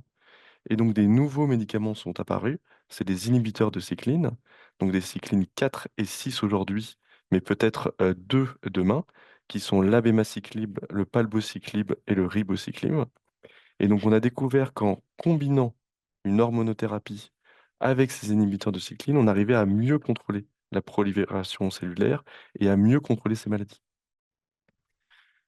Et donc des nouveaux médicaments sont apparus, c'est des inhibiteurs de cyclines, donc des cyclines 4 et 6 aujourd'hui, mais peut-être 2 demain, qui sont l'abemaciclib, le palbociclib et le ribociclib. Et donc on a découvert qu'en combinant une hormonothérapie avec ces inhibiteurs de cycline, on arrivait à mieux contrôler la prolifération cellulaire et à mieux contrôler ces maladies.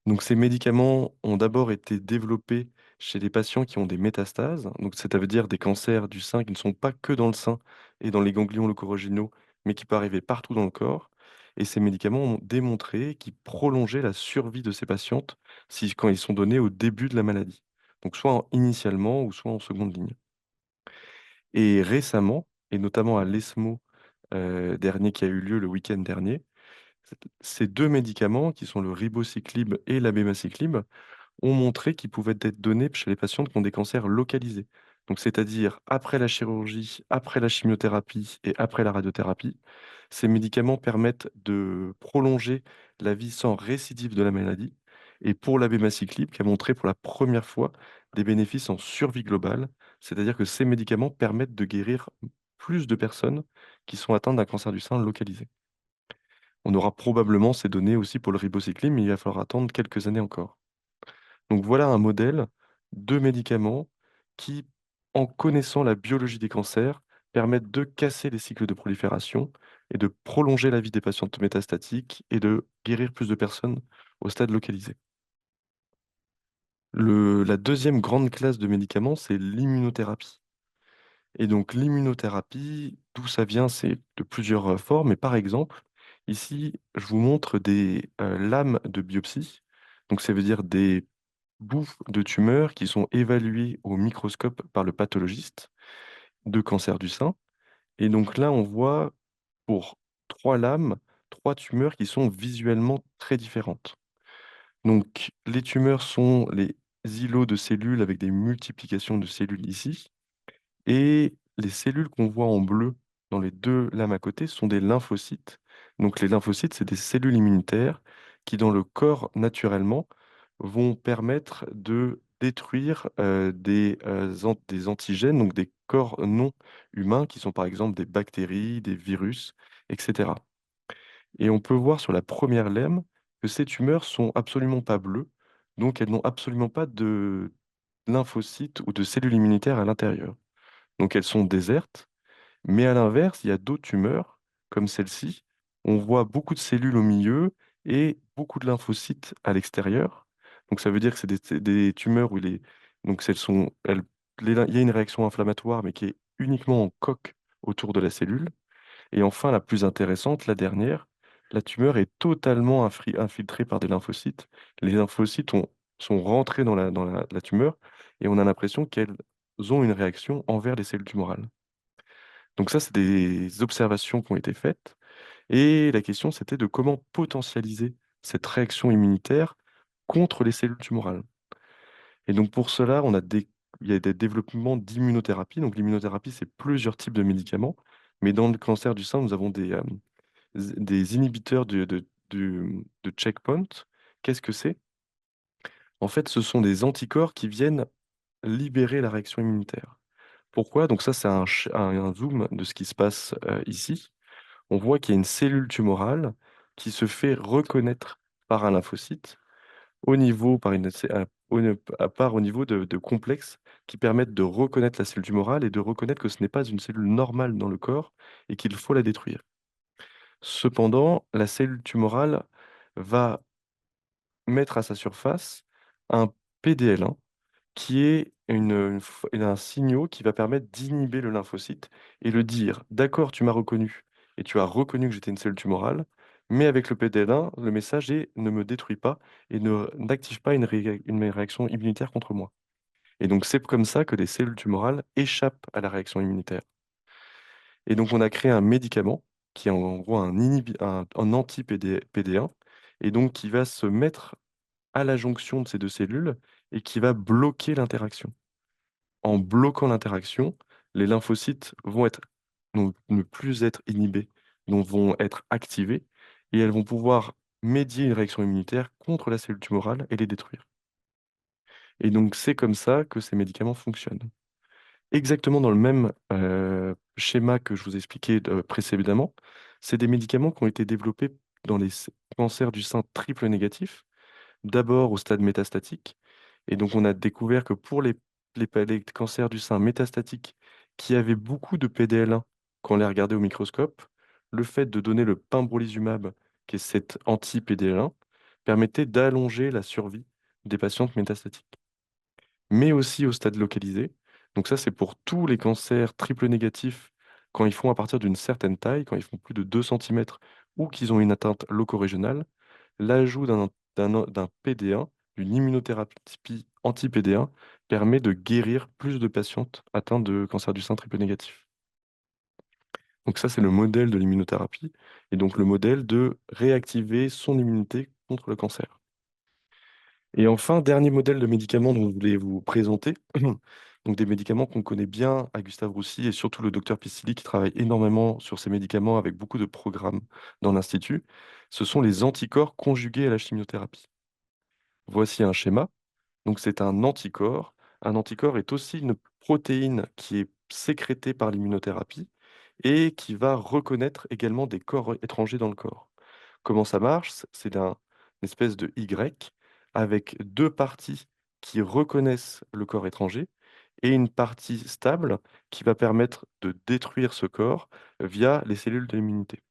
Donc ces médicaments ont d'abord été développés chez des patients qui ont des métastases, donc ça veut dire des cancers du sein qui ne sont pas que dans le sein et dans les ganglions leucorégionaux, mais qui peuvent arriver partout dans le corps. Et ces médicaments ont démontré qu'ils prolongeaient la survie de ces patientes quand ils sont donnés au début de la maladie. Donc soit initialement ou soit en seconde ligne. Et récemment, et notamment à l'ESMO dernier qui a eu lieu le week-end dernier, ces 2 médicaments, qui sont le ribociclib et l'abemaciclib, ont montré qu'ils pouvaient être donnés chez les patients qui ont des cancers localisés. Donc, c'est-à-dire après la chirurgie, après la chimiothérapie et après la radiothérapie. Ces médicaments permettent de prolonger la vie sans récidive de la maladie. Et pour l'abemaciclib, qui a montré pour la première fois des bénéfices en survie globale, c'est-à-dire que ces médicaments permettent de guérir plus de personnes qui sont atteintes d'un cancer du sein localisé. On aura probablement ces données aussi pour le ribociclib, mais il va falloir attendre quelques années encore. Donc voilà un modèle de médicaments qui, en connaissant la biologie des cancers, permettent de casser les cycles de prolifération et de prolonger la vie des patientes métastatiques et de guérir plus de personnes au stade localisé. La deuxième grande classe de médicaments, c'est l'immunothérapie. Et donc l'immunothérapie, d'où ça vient, c'est de plusieurs formes. Mais par exemple, ici, je vous montre des lames de biopsie. Donc ça veut dire des bouts de tumeurs qui sont évaluées au microscope par le pathologiste de cancer du sein. Et donc là, on voit pour 3 lames, 3 tumeurs qui sont visuellement très différentes. Donc les tumeurs sont les îlots de cellules avec des multiplications de cellules ici. Et les cellules qu'on voit en bleu dans les 2 lames à côté sont des lymphocytes. Donc les lymphocytes, c'est des cellules immunitaires qui, dans le corps, naturellement, vont permettre de détruire des antigènes, donc des corps non humains, qui sont par exemple des bactéries, des virus, etc. Et on peut voir sur la première lame que ces tumeurs sont absolument pas bleues, donc elles n'ont absolument pas de lymphocytes ou de cellules immunitaires à l'intérieur. Donc elles sont désertes, mais à l'inverse, il y a d'autres tumeurs, comme celle-ci. On voit beaucoup de cellules au milieu et beaucoup de lymphocytes à l'extérieur. Donc ça veut dire que c'est des tumeurs où donc il y a une réaction inflammatoire, mais qui est uniquement en coque autour de la cellule. Et enfin, la plus intéressante, la dernière, la tumeur est totalement infiltrée par des lymphocytes. Les lymphocytes sont rentrés dans la tumeur et on a l'impression qu'elles ont une réaction envers les cellules tumorales. Donc ça, c'est des observations qui ont été faites. Et la question, c'était de comment potentialiser cette réaction immunitaire contre les cellules tumorales. Et donc pour cela, il y a des développements d'immunothérapie. Donc l'immunothérapie, c'est plusieurs types de médicaments. Mais dans le cancer du sein, nous avons des inhibiteurs de checkpoint. Qu'est-ce que c'est? En fait, ce sont des anticorps qui viennent libérer la réaction immunitaire. Pourquoi? Donc ça, c'est un zoom de ce qui se passe ici. On voit qu'il y a une cellule tumorale qui se fait reconnaître par un lymphocyte au niveau, au niveau de complexes qui permettent de reconnaître la cellule tumorale et de reconnaître que ce n'est pas une cellule normale dans le corps et qu'il faut la détruire. Cependant, la cellule tumorale va mettre à sa surface un PDL1 qui est un signal qui va permettre d'inhiber le lymphocyte et le dire: «D'accord, tu m'as reconnu et tu as reconnu que j'étais une cellule tumorale, mais avec le PDL1, le message est: "Ne me détruis pas et n'active pas une réaction immunitaire contre moi"». Et donc c'est comme ça que les cellules tumorales échappent à la réaction immunitaire. Et donc on a créé un médicament qui est en gros un anti-PD1 et donc qui va se mettre à la jonction de ces 2 cellules et qui va bloquer l'interaction. En bloquant l'interaction, les lymphocytes vont ne plus être inhibés, donc vont être activés et elles vont pouvoir médier une réaction immunitaire contre la cellule tumorale et les détruire. Et donc c'est comme ça que ces médicaments fonctionnent. Exactement dans le même schéma que je vous expliquais précédemment, c'est des médicaments qui ont été développés dans les cancers du sein triple négatif, d'abord au stade métastatique. Et donc, on a découvert que pour les cancers du sein métastatiques qui avaient beaucoup de PDL1 quand on les regardait au microscope, le fait de donner le pembrolizumab, qui est cet anti-PDL1, permettait d'allonger la survie des patientes métastatiques. Mais aussi au stade localisé. Donc ça, c'est pour tous les cancers triple négatifs quand ils font à partir d'une certaine taille, quand ils font plus de 2 centimètres ou qu'ils ont une atteinte loco-régionale. L'ajout d'un PD1, d'une immunothérapie anti-PD1, permet de guérir plus de patientes atteintes de cancer du sein triple négatif. Donc ça, c'est le modèle de l'immunothérapie et donc le modèle de réactiver son immunité contre le cancer. Et enfin, dernier modèle de médicament dont je voulais vous présenter, donc des médicaments qu'on connaît bien à Gustave Roussy et surtout le docteur Pistilli qui travaille énormément sur ces médicaments avec beaucoup de programmes dans l'Institut, ce sont les anticorps conjugués à la chimiothérapie. Voici un schéma. Donc c'est un anticorps. Un anticorps est aussi une protéine qui est sécrétée par l'immunothérapie et qui va reconnaître également des corps étrangers dans le corps. Comment ça marche? Une espèce de Y avec deux parties qui reconnaissent le corps étranger et une partie stable qui va permettre de détruire ce corps via les cellules de l'immunité.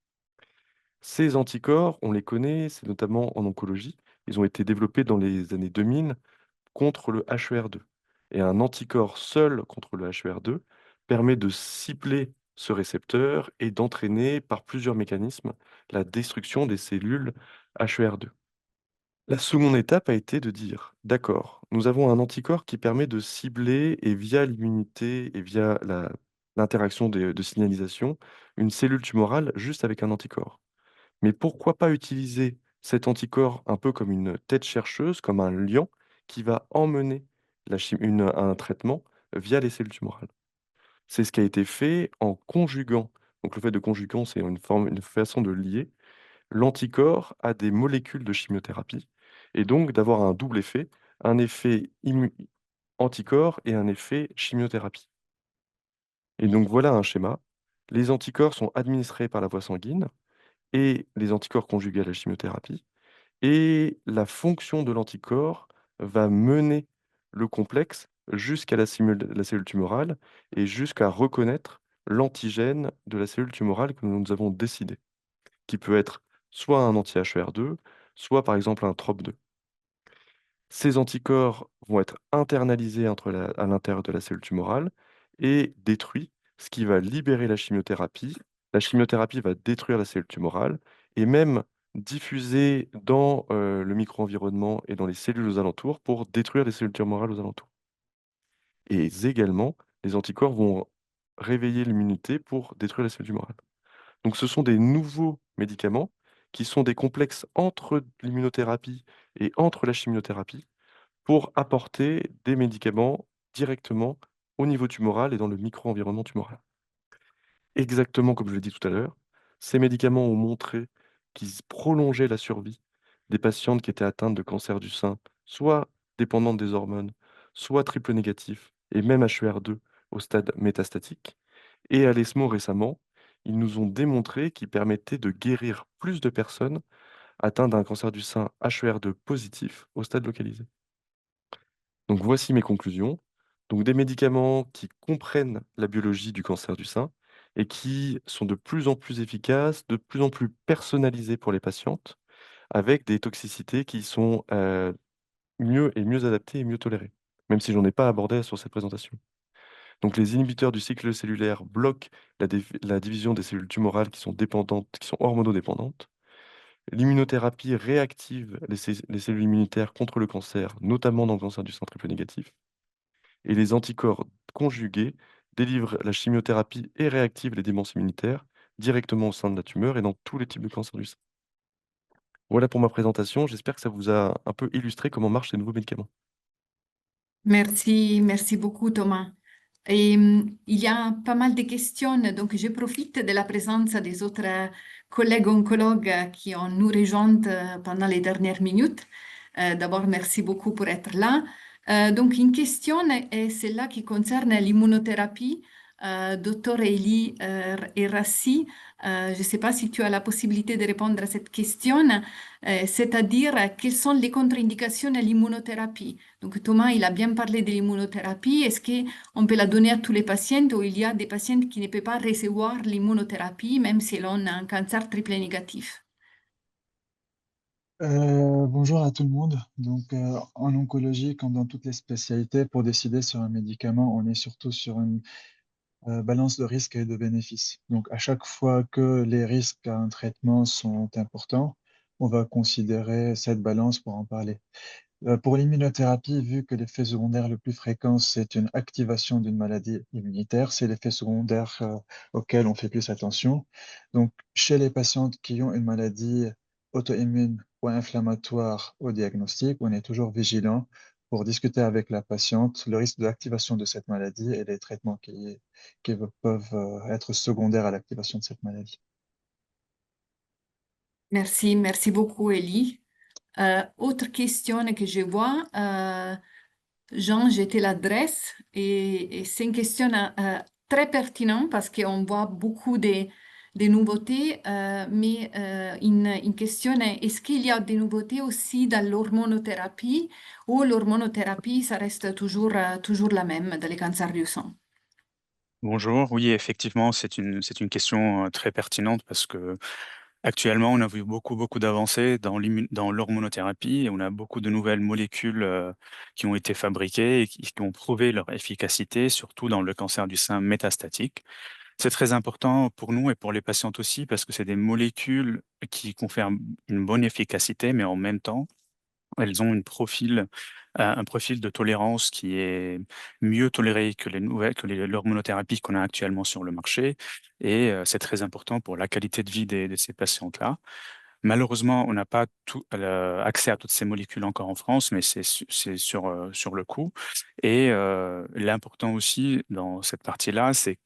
Ces anticorps, on les connaît, c'est notamment en oncologie. Ils ont été développés dans les années 2000 contre le HER2. Et un anticorps seul contre le HER2 permet de cibler ce récepteur et d'entraîner par plusieurs mécanismes la destruction des cellules HER2. La seconde étape a été de dire, d'accord, nous avons un anticorps qui permet de cibler et via l'immunité et via l'interaction de signalisation, une cellule tumorale juste avec un anticorps. Mais pourquoi pas utiliser cet anticorps un peu comme une tête chercheuse, comme un lion, qui va emmener un traitement via les cellules tumorales? C'est ce qui a été fait en conjuguant. Donc le fait de conjuguer, c'est une façon de lier l'anticorps à des molécules de chimiothérapie, et donc d'avoir un double effet, un effet anticorps et un effet chimiothérapie. Et donc voilà un schéma. Les anticorps sont administrés par la voie sanguine et les anticorps conjugués à la chimiothérapie. Et la fonction de l'anticorps va mener le complexe jusqu'à la cellule tumorale et jusqu'à reconnaître l'antigène de la cellule tumorale que nous avons décidé, qui peut être soit un anti-HER2, soit par exemple un TROP2. Ces anticorps vont être internalisés à l'intérieur de la cellule tumorale et détruits, ce qui va libérer la chimiothérapie. La chimiothérapie va détruire la cellule tumorale et même diffuser dans le micro-environnement et dans les cellules aux alentours pour détruire les cellules tumorales aux alentours. Et également, les anticorps vont réveiller l'immunité pour détruire les cellules tumorales. Donc ce sont des nouveaux médicaments qui sont des complexes entre l'immunothérapie et entre la chimiothérapie pour apporter des médicaments directement au niveau tumoral et dans le micro-environnement tumoral. Exactement comme je l'ai dit tout à l'heure, ces médicaments ont montré qu'ils prolongeaient la survie des patientes qui étaient atteintes de cancer du sein, soit dépendantes des hormones, soit triple négatif, et même HER2 au stade métastatique. Et à l'ESMO récemment, ils nous ont démontré qu'ils permettaient de guérir plus de personnes atteintes d'un cancer du sein HER2 positif au stade localisé. Donc voici mes conclusions. Donc des médicaments qui comprennent la biologie du cancer du sein et qui sont de plus en plus efficaces, de plus en plus personnalisés pour les patientes, avec des toxicités qui sont mieux adaptées et mieux tolérées, même si j'en ai pas abordé sur cette présentation. Donc les inhibiteurs du cycle cellulaire bloquent la division des cellules tumorales qui sont dépendantes, qui sont hormonodépendantes. L'immunothérapie réactive les cellules immunitaires contre le cancer, notamment dans le cancer du sein triple négatif. Et les anticorps conjugués délivrent la chimiothérapie et réactivent les démences immunitaires directement au sein de la tumeur et dans tous les types de cancer du sein. Voilà pour ma présentation. J'espère que ça vous a un peu illustré comment marchent ces nouveaux médicaments. Merci beaucoup Thomas. Et il y a pas mal de questions, donc je profite de la présence des autres collègues oncologues qui ont nous rejoint pendant les dernières minutes. D'abord, merci beaucoup pour être là. Donc, une question est celle qui concerne l'immunothérapie. Docteur Elie Errassi, je ne sais pas si tu as la possibilité de répondre à cette question, c'est-à-dire quelles sont les contre-indications à l'immunothérapie. Donc, Thomas, il a bien parlé de l'immunothérapie. Est-ce qu'on peut la donner à tous les patients ou il y a des patients qui ne peuvent pas recevoir l'immunothérapie, même si l'on a un cancer triple négatif? Bonjour à tout le monde. Donc, en oncologie, comme dans toutes les spécialités, pour décider sur un médicament, on est surtout sur une balance de risques et de bénéfices. Donc, à chaque fois que les risques à un traitement sont importants, on va considérer cette balance pour en parler. Pour l'immunothérapie, vu que l'effet secondaire le plus fréquent, c'est une activation d'une maladie immunitaire, c'est l'effet secondaire auquel on fait plus attention. Donc, chez les patientes qui ont une maladie auto-immune point inflammatoire au diagnostic, on est toujours vigilant pour discuter avec la patiente le risque d'activation de cette maladie et les traitements qui peuvent être secondaires à l'activation de cette maladie. Merci beaucoup, Elie. Autre question que je vois, Jean, je te l'adresse et c'est une question très pertinente parce qu'on voit beaucoup de nouveautés, mais une question est, est-ce qu'il y a des nouveautés aussi dans l'hormonothérapie ou l'hormonothérapie, ça reste toujours la même dans les cancers du sang? Bonjour, oui, effectivement, c'est une question très pertinente parce que actuellement, on a vu beaucoup d'avancées dans l'hormonothérapie et on a beaucoup de nouvelles molécules qui ont été fabriquées et qui ont prouvé leur efficacité, surtout dans le cancer du sein métastatique. C'est très important pour nous et pour les patientes aussi parce que c'est des molécules qui confèrent une bonne efficacité, mais en même temps, elles ont un profil de tolérance qui est mieux toléré que l'hormonothérapie qu'on a actuellement sur le marché et c'est très important pour la qualité de vie de ces patientes-là. Malheureusement, on n'a pas accès à toutes ces molécules encore en France, mais c'est sur le coup. Et l'important aussi dans cette partie-là, c'est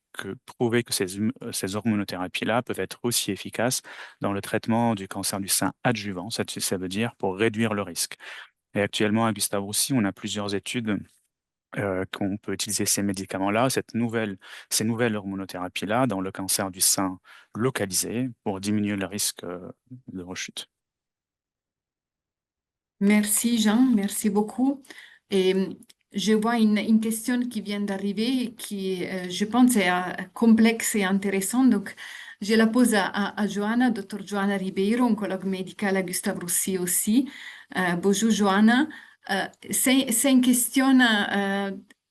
prouver que ces hormonothérapies-là peuvent être aussi efficaces dans le traitement du cancer du sein adjuvant, ça veut dire pour réduire le risque. Et actuellement, à Gustave Roussy, on a plusieurs études qu'on peut utiliser ces médicaments-là, ces nouvelles hormonothérapies-là dans le cancer du sein localisé pour diminuer le risque de rechute. Merci Jean, merci beaucoup. Et je vois une question qui vient d'arriver qui, je pense, est complexe et intéressante. Donc, je la pose à Johanna, Dr. Johanna Ribeiro, oncologue médicale à Gustave Roussy aussi. Bonjour Johanna. C'est une question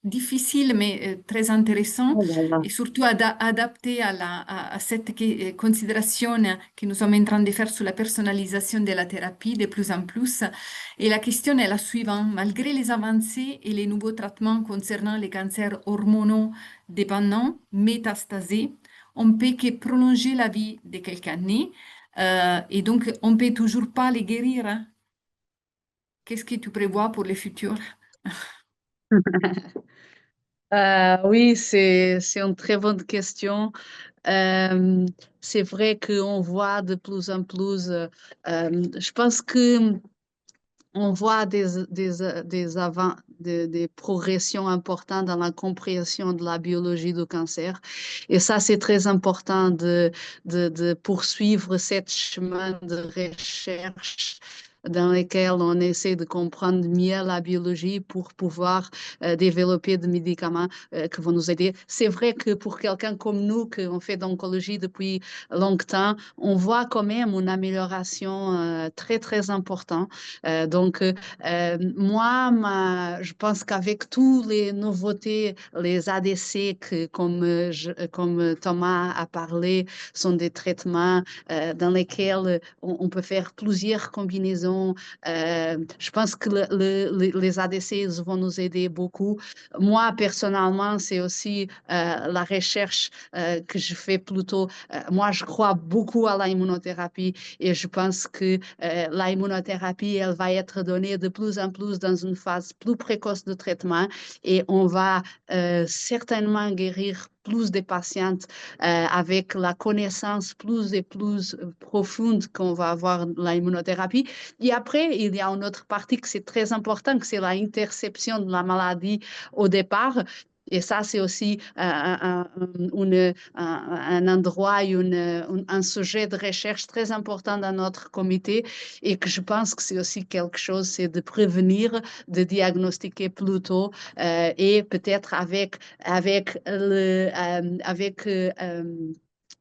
difficile mais très intéressante Oh là là. et surtout adaptée à cette considération que nous sommes en train de faire sur la personnalisation de la thérapie de plus en plus. Et la question est la suivante. Malgré les avancées et les nouveaux traitements concernant les cancers hormonodépendants métastasés, on peut que prolonger la vie de quelques années et donc on peut toujours pas les guérir, hein. Qu'est-ce que tu prévois pour le futur? Oui, c'est une très bonne question. C'est vrai qu'on voit de plus en plus, je pense que on voit des progressions importantes dans la compréhension de la biologie du cancer. Et ça, c'est très important de poursuivre ce chemin de recherche dans lequel on essaie de comprendre mieux la biologie pour pouvoir développer des médicaments qui vont nous aider. C'est vrai que pour quelqu'un comme nous, qui on fait d'oncologie depuis longtemps, on voit quand même une amélioration très, très importante. Donc, moi, je pense qu'avec toutes les nouveautés, les ADC, comme Thomas a parlé, sont des traitements dans lesquels on peut faire plusieurs combinaisons. Je pense que les ADC ils vont nous aider beaucoup. Moi, personnellement, c'est aussi la recherche que je fais plutôt. Moi, je crois beaucoup à l'immunothérapie et je pense que l'immunothérapie, elle va être donnée de plus en plus dans une phase plus précoce de traitement et on va certainement guérir plus de patientes avec la connaissance plus et plus profonde qu'on va avoir de l'immunothérapie. Et après, il y a une autre partie que c'est très important, que c'est l'interception de la maladie au départ. Et ça, c'est aussi un endroit, un sujet de recherche très important dans notre comité et que je pense que c'est aussi quelque chose, c'est de prévenir, de diagnostiquer plus tôt et peut-être avec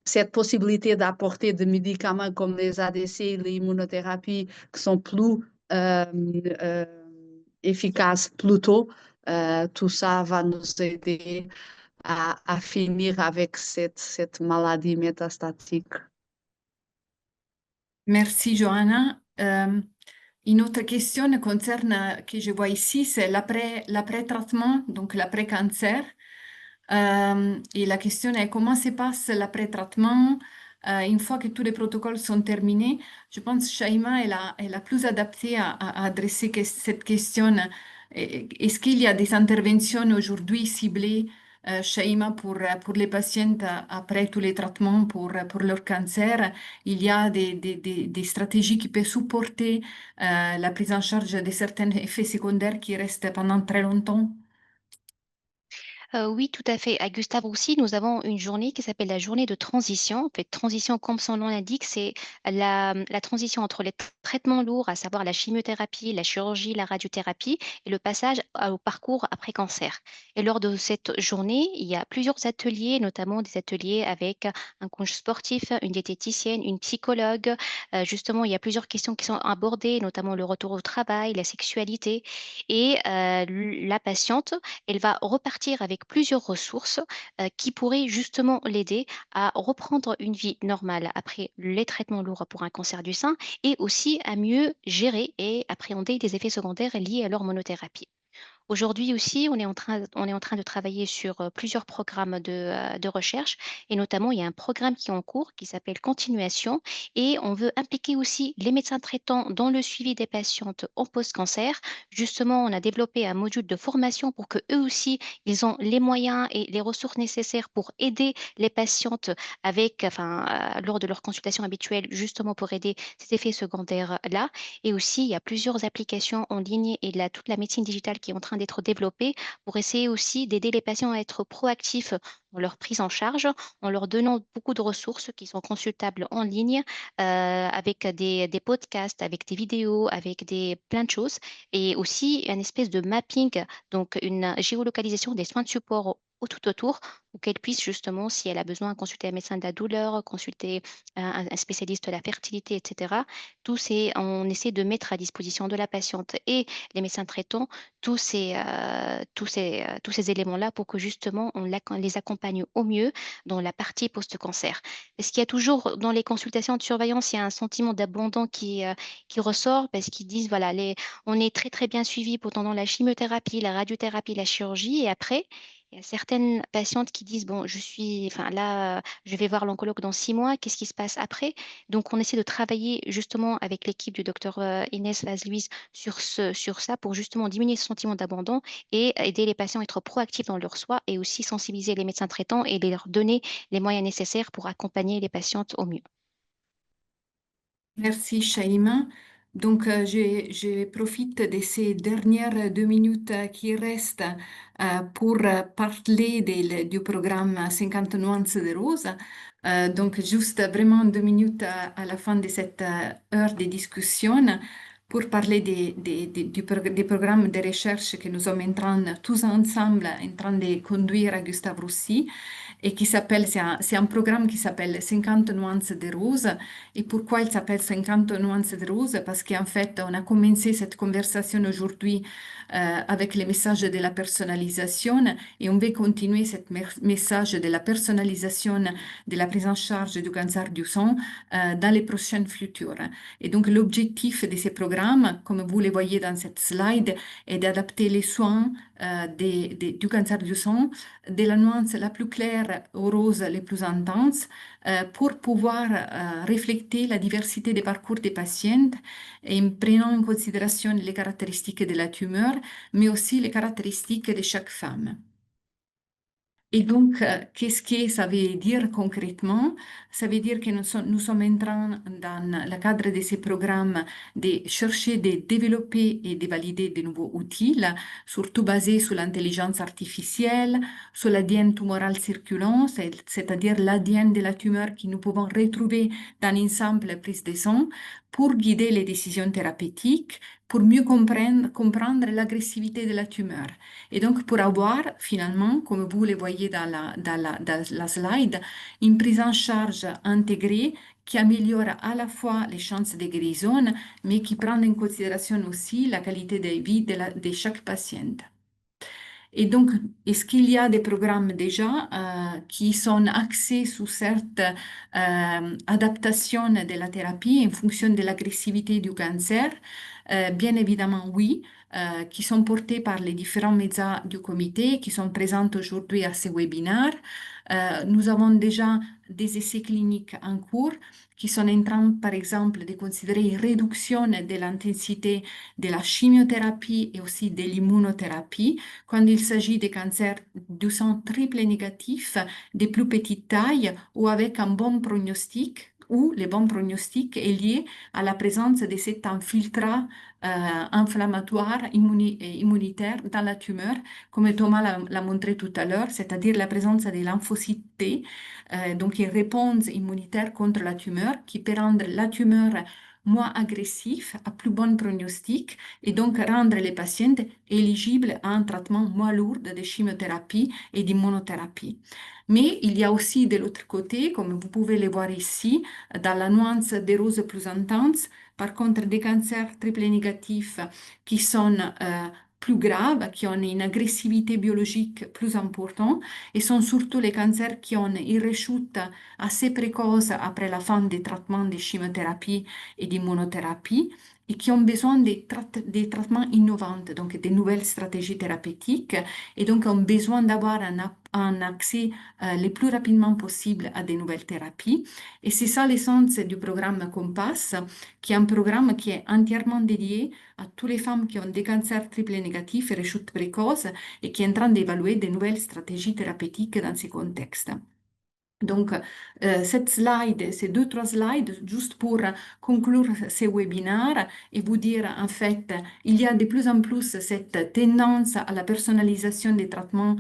cette possibilité d'apporter des médicaments comme les ADC, les immunothérapies qui sont plus efficaces plus tôt. Tout ça va nous aider à finir avec cette maladie métastatique. Merci Johanna. Une autre question concerne, que je vois ici, c'est l'après-traitement, donc l'après-cancer. Et la question est comment se passe l'après-traitement? une fois que tous les protocoles sont terminés, je pense que Shaima est la plus adaptée à adresser cette question. Est-ce qu'il y a des interventions aujourd'hui ciblées, Shaima, pour les patientes après tous les traitements pour leur cancer? Il y a des stratégies qui peuvent supporter la prise en charge de certains effets secondaires qui restent pendant très longtemps? Oui, tout à fait. À Gustave Roussy, nous avons une journée qui s'appelle la journée de transition. En fait, transition, comme son nom l'indique, c'est la transition entre les traitements lourds, à savoir la chimiothérapie, la chirurgie, la radiothérapie, et le passage au parcours après cancer. Et lors de cette journée, il y a plusieurs ateliers, notamment des ateliers avec un coach sportif, une diététicienne, une psychologue. Justement, il y a plusieurs questions qui sont abordées, notamment le retour au travail, la sexualité. Et la patiente, elle va repartir avec plusieurs ressources qui pourraient justement l'aider à reprendre une vie normale après les traitements lourds pour un cancer du sein et aussi à mieux gérer et appréhender des effets secondaires liés à l'hormonothérapie. Aujourd'hui aussi, on est en train de travailler sur plusieurs programmes de recherche et notamment, il y a un programme qui est en cours qui s'appelle Continuation et on veut impliquer aussi les médecins traitants dans le suivi des patientes en post-cancer. Justement, on a développé un module de formation pour que eux aussi, ils ont les moyens et les ressources nécessaires pour aider les patientes lors de leur consultation habituelle, justement pour aider ces effets secondaires-là. Et aussi, il y a plusieurs applications en ligne et toute la médecine digitale qui est en train d'être développée pour essayer aussi d'aider les patients à être proactifs dans leur prise en charge, en leur donnant beaucoup de ressources qui sont consultables en ligne, avec des podcasts, avec des vidéos, avec plein de choses, et aussi une espèce de mapping, donc une géolocalisation des soins de support tout autour, pour qu'elle puisse justement, si elle a besoin, consulter un médecin de la douleur, consulter un spécialiste de la fertilité, etc. On essaie de mettre à disposition de la patiente et les médecins traitants tous ces éléments-là pour que justement on les accompagne au mieux dans la partie post-cancer. Parce qu'il y a toujours dans les consultations de surveillance, il y a un sentiment d'abandon qui ressort parce qu'ils disent, voilà, on est très très bien suivi pendant la chimiothérapie, la radiothérapie, la chirurgie et après, il y a certaines patientes qui disent, bon, je vais voir l'oncologue dans 6 mois, qu'est-ce qui se passe après? Donc, on essaie de travailler justement avec l'équipe du docteur Inès Lazluise sur ça pour justement diminuer ce sentiment d'abandon et aider les patients à être proactifs dans leur soins et aussi sensibiliser les médecins traitants et leur donner les moyens nécessaires pour accompagner les patientes au mieux. Merci, Shaima. Donc, je profite de ces dernières 2 minutes qui restent pour parler du programme 50 nuances de rose. Donc, juste vraiment 2 minutes à la fin de cette heure de discussion pour parler des programmes de recherche que nous sommes tous ensemble en train de conduire à Gustave Roussy et c'est un programme qui s'appelle 50 nuances de rose. Et pourquoi il s'appelle 50 nuances de rose? Parce qu'en fait, on a commencé cette conversation aujourd'hui avec les messages de la personnalisation et on veut continuer ce message de la personnalisation de la prise en charge du cancer du sein dans les prochains futurs. Et donc, l'objectif de ces programmes, comme vous le voyez dans cette slide, est d'adapter les soins du cancer du sein de la nuance la plus claire au rose les plus intenses pour pouvoir refléter la diversité des parcours des patientes et en prenant en considération les caractéristiques de la tumeur, mais aussi les caractéristiques de chaque femme. Et donc, qu'est-ce que ça veut dire concrètement? Ça veut dire que nous sommes en train, dans le cadre de ces programmes, de chercher de développer et de valider de nouveaux outils, surtout basés sur l'intelligence artificielle, sur l'ADN tumoral circulant, c'est-à-dire l'ADN de la tumeur que nous pouvons retrouver dans une simple prise de sang pour guider les décisions thérapeutiques, pour mieux comprendre l'agressivité de la tumeur. Et donc, pour avoir finalement, comme vous le voyez dans la slide, une prise en charge intégrée qui améliore à la fois les chances de guérison, mais qui prend en considération aussi la qualité de vie de chaque patiente. Et donc, est-ce qu'il y a des programmes déjà qui sont axés sur cette adaptation de la thérapie en fonction de l'agressivité du cancer? Bien évidemment, oui, qui sont portés par les différents médias du comité qui sont présents aujourd'hui à ce webinaire. Nous avons déjà des essais cliniques en cours qui sont en train, par exemple, de considérer une réduction de l'intensité de la chimiothérapie et aussi de l'immunothérapie quand il s'agit de cancers du sang triple négatif de plus petite taille ou avec un bon pronostic, où le bon pronostic est lié à la présence de cet infiltrat inflammatoire immunitaire dans la tumeur, comme Thomas l'a montré tout à l'heure, c'est-à-dire la présence des lymphocytes T, donc une réponse immunitaire contre la tumeur qui peut rendre la tumeur moins agressive, à plus bon pronostic, et donc rendre les patients éligibles à un traitement moins lourd de chimiothérapie et d'immunothérapie. Mais il y a aussi de l'autre côté, comme vous pouvez le voir ici, dans la nuance des roses plus intense, par contre des cancers triple négatifs qui sont plus graves, qui ont une agressivité biologique plus importante, et sont surtout les cancers qui ont une rechute assez précoce après la fin des traitements de chimiothérapie et d'immunothérapie, et qui ont besoin des traitements innovants, donc des nouvelles stratégies thérapeutiques, et donc ont besoin d'avoir un accès le plus rapidement possible à des nouvelles thérapies. Et c'est ça l'essence du programme Compass, qui est un programme qui est entièrement dédié à toutes les femmes qui ont des cancers triple négatifs et rechutes précoces et qui est en train d'évaluer de nouvelles stratégies thérapeutiques dans ces contextes. Donc, cette slide, ces 2-3 slides, juste pour conclure ces webinaires et vous dire, en fait, il y a de plus en plus cette tendance à la personnalisation des traitements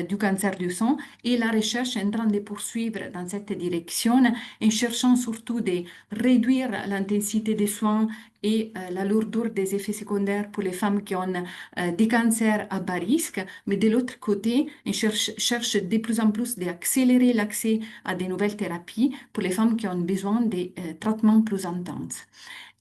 du cancer du sang et la recherche est en train de poursuivre dans cette direction en cherchant surtout de réduire l'intensité des soins et la lourdeur des effets secondaires pour les femmes qui ont des cancers à bas risque, mais de l'autre côté, on cherche de plus en plus d'accélérer l'accès à des nouvelles thérapies pour les femmes qui ont besoin de traitements plus intenses.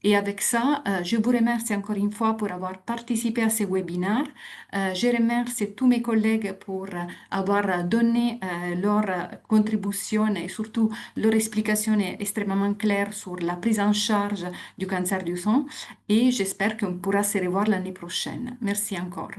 Et avec ça, je vous remercie encore une fois pour avoir participé à ce webinaire. Je remercie tous mes collègues pour avoir donné leur contribution et surtout leur explication extrêmement claire sur la prise en charge du cancer du sang. Et j'espère qu'on pourra se revoir l'année prochaine. Merci encore.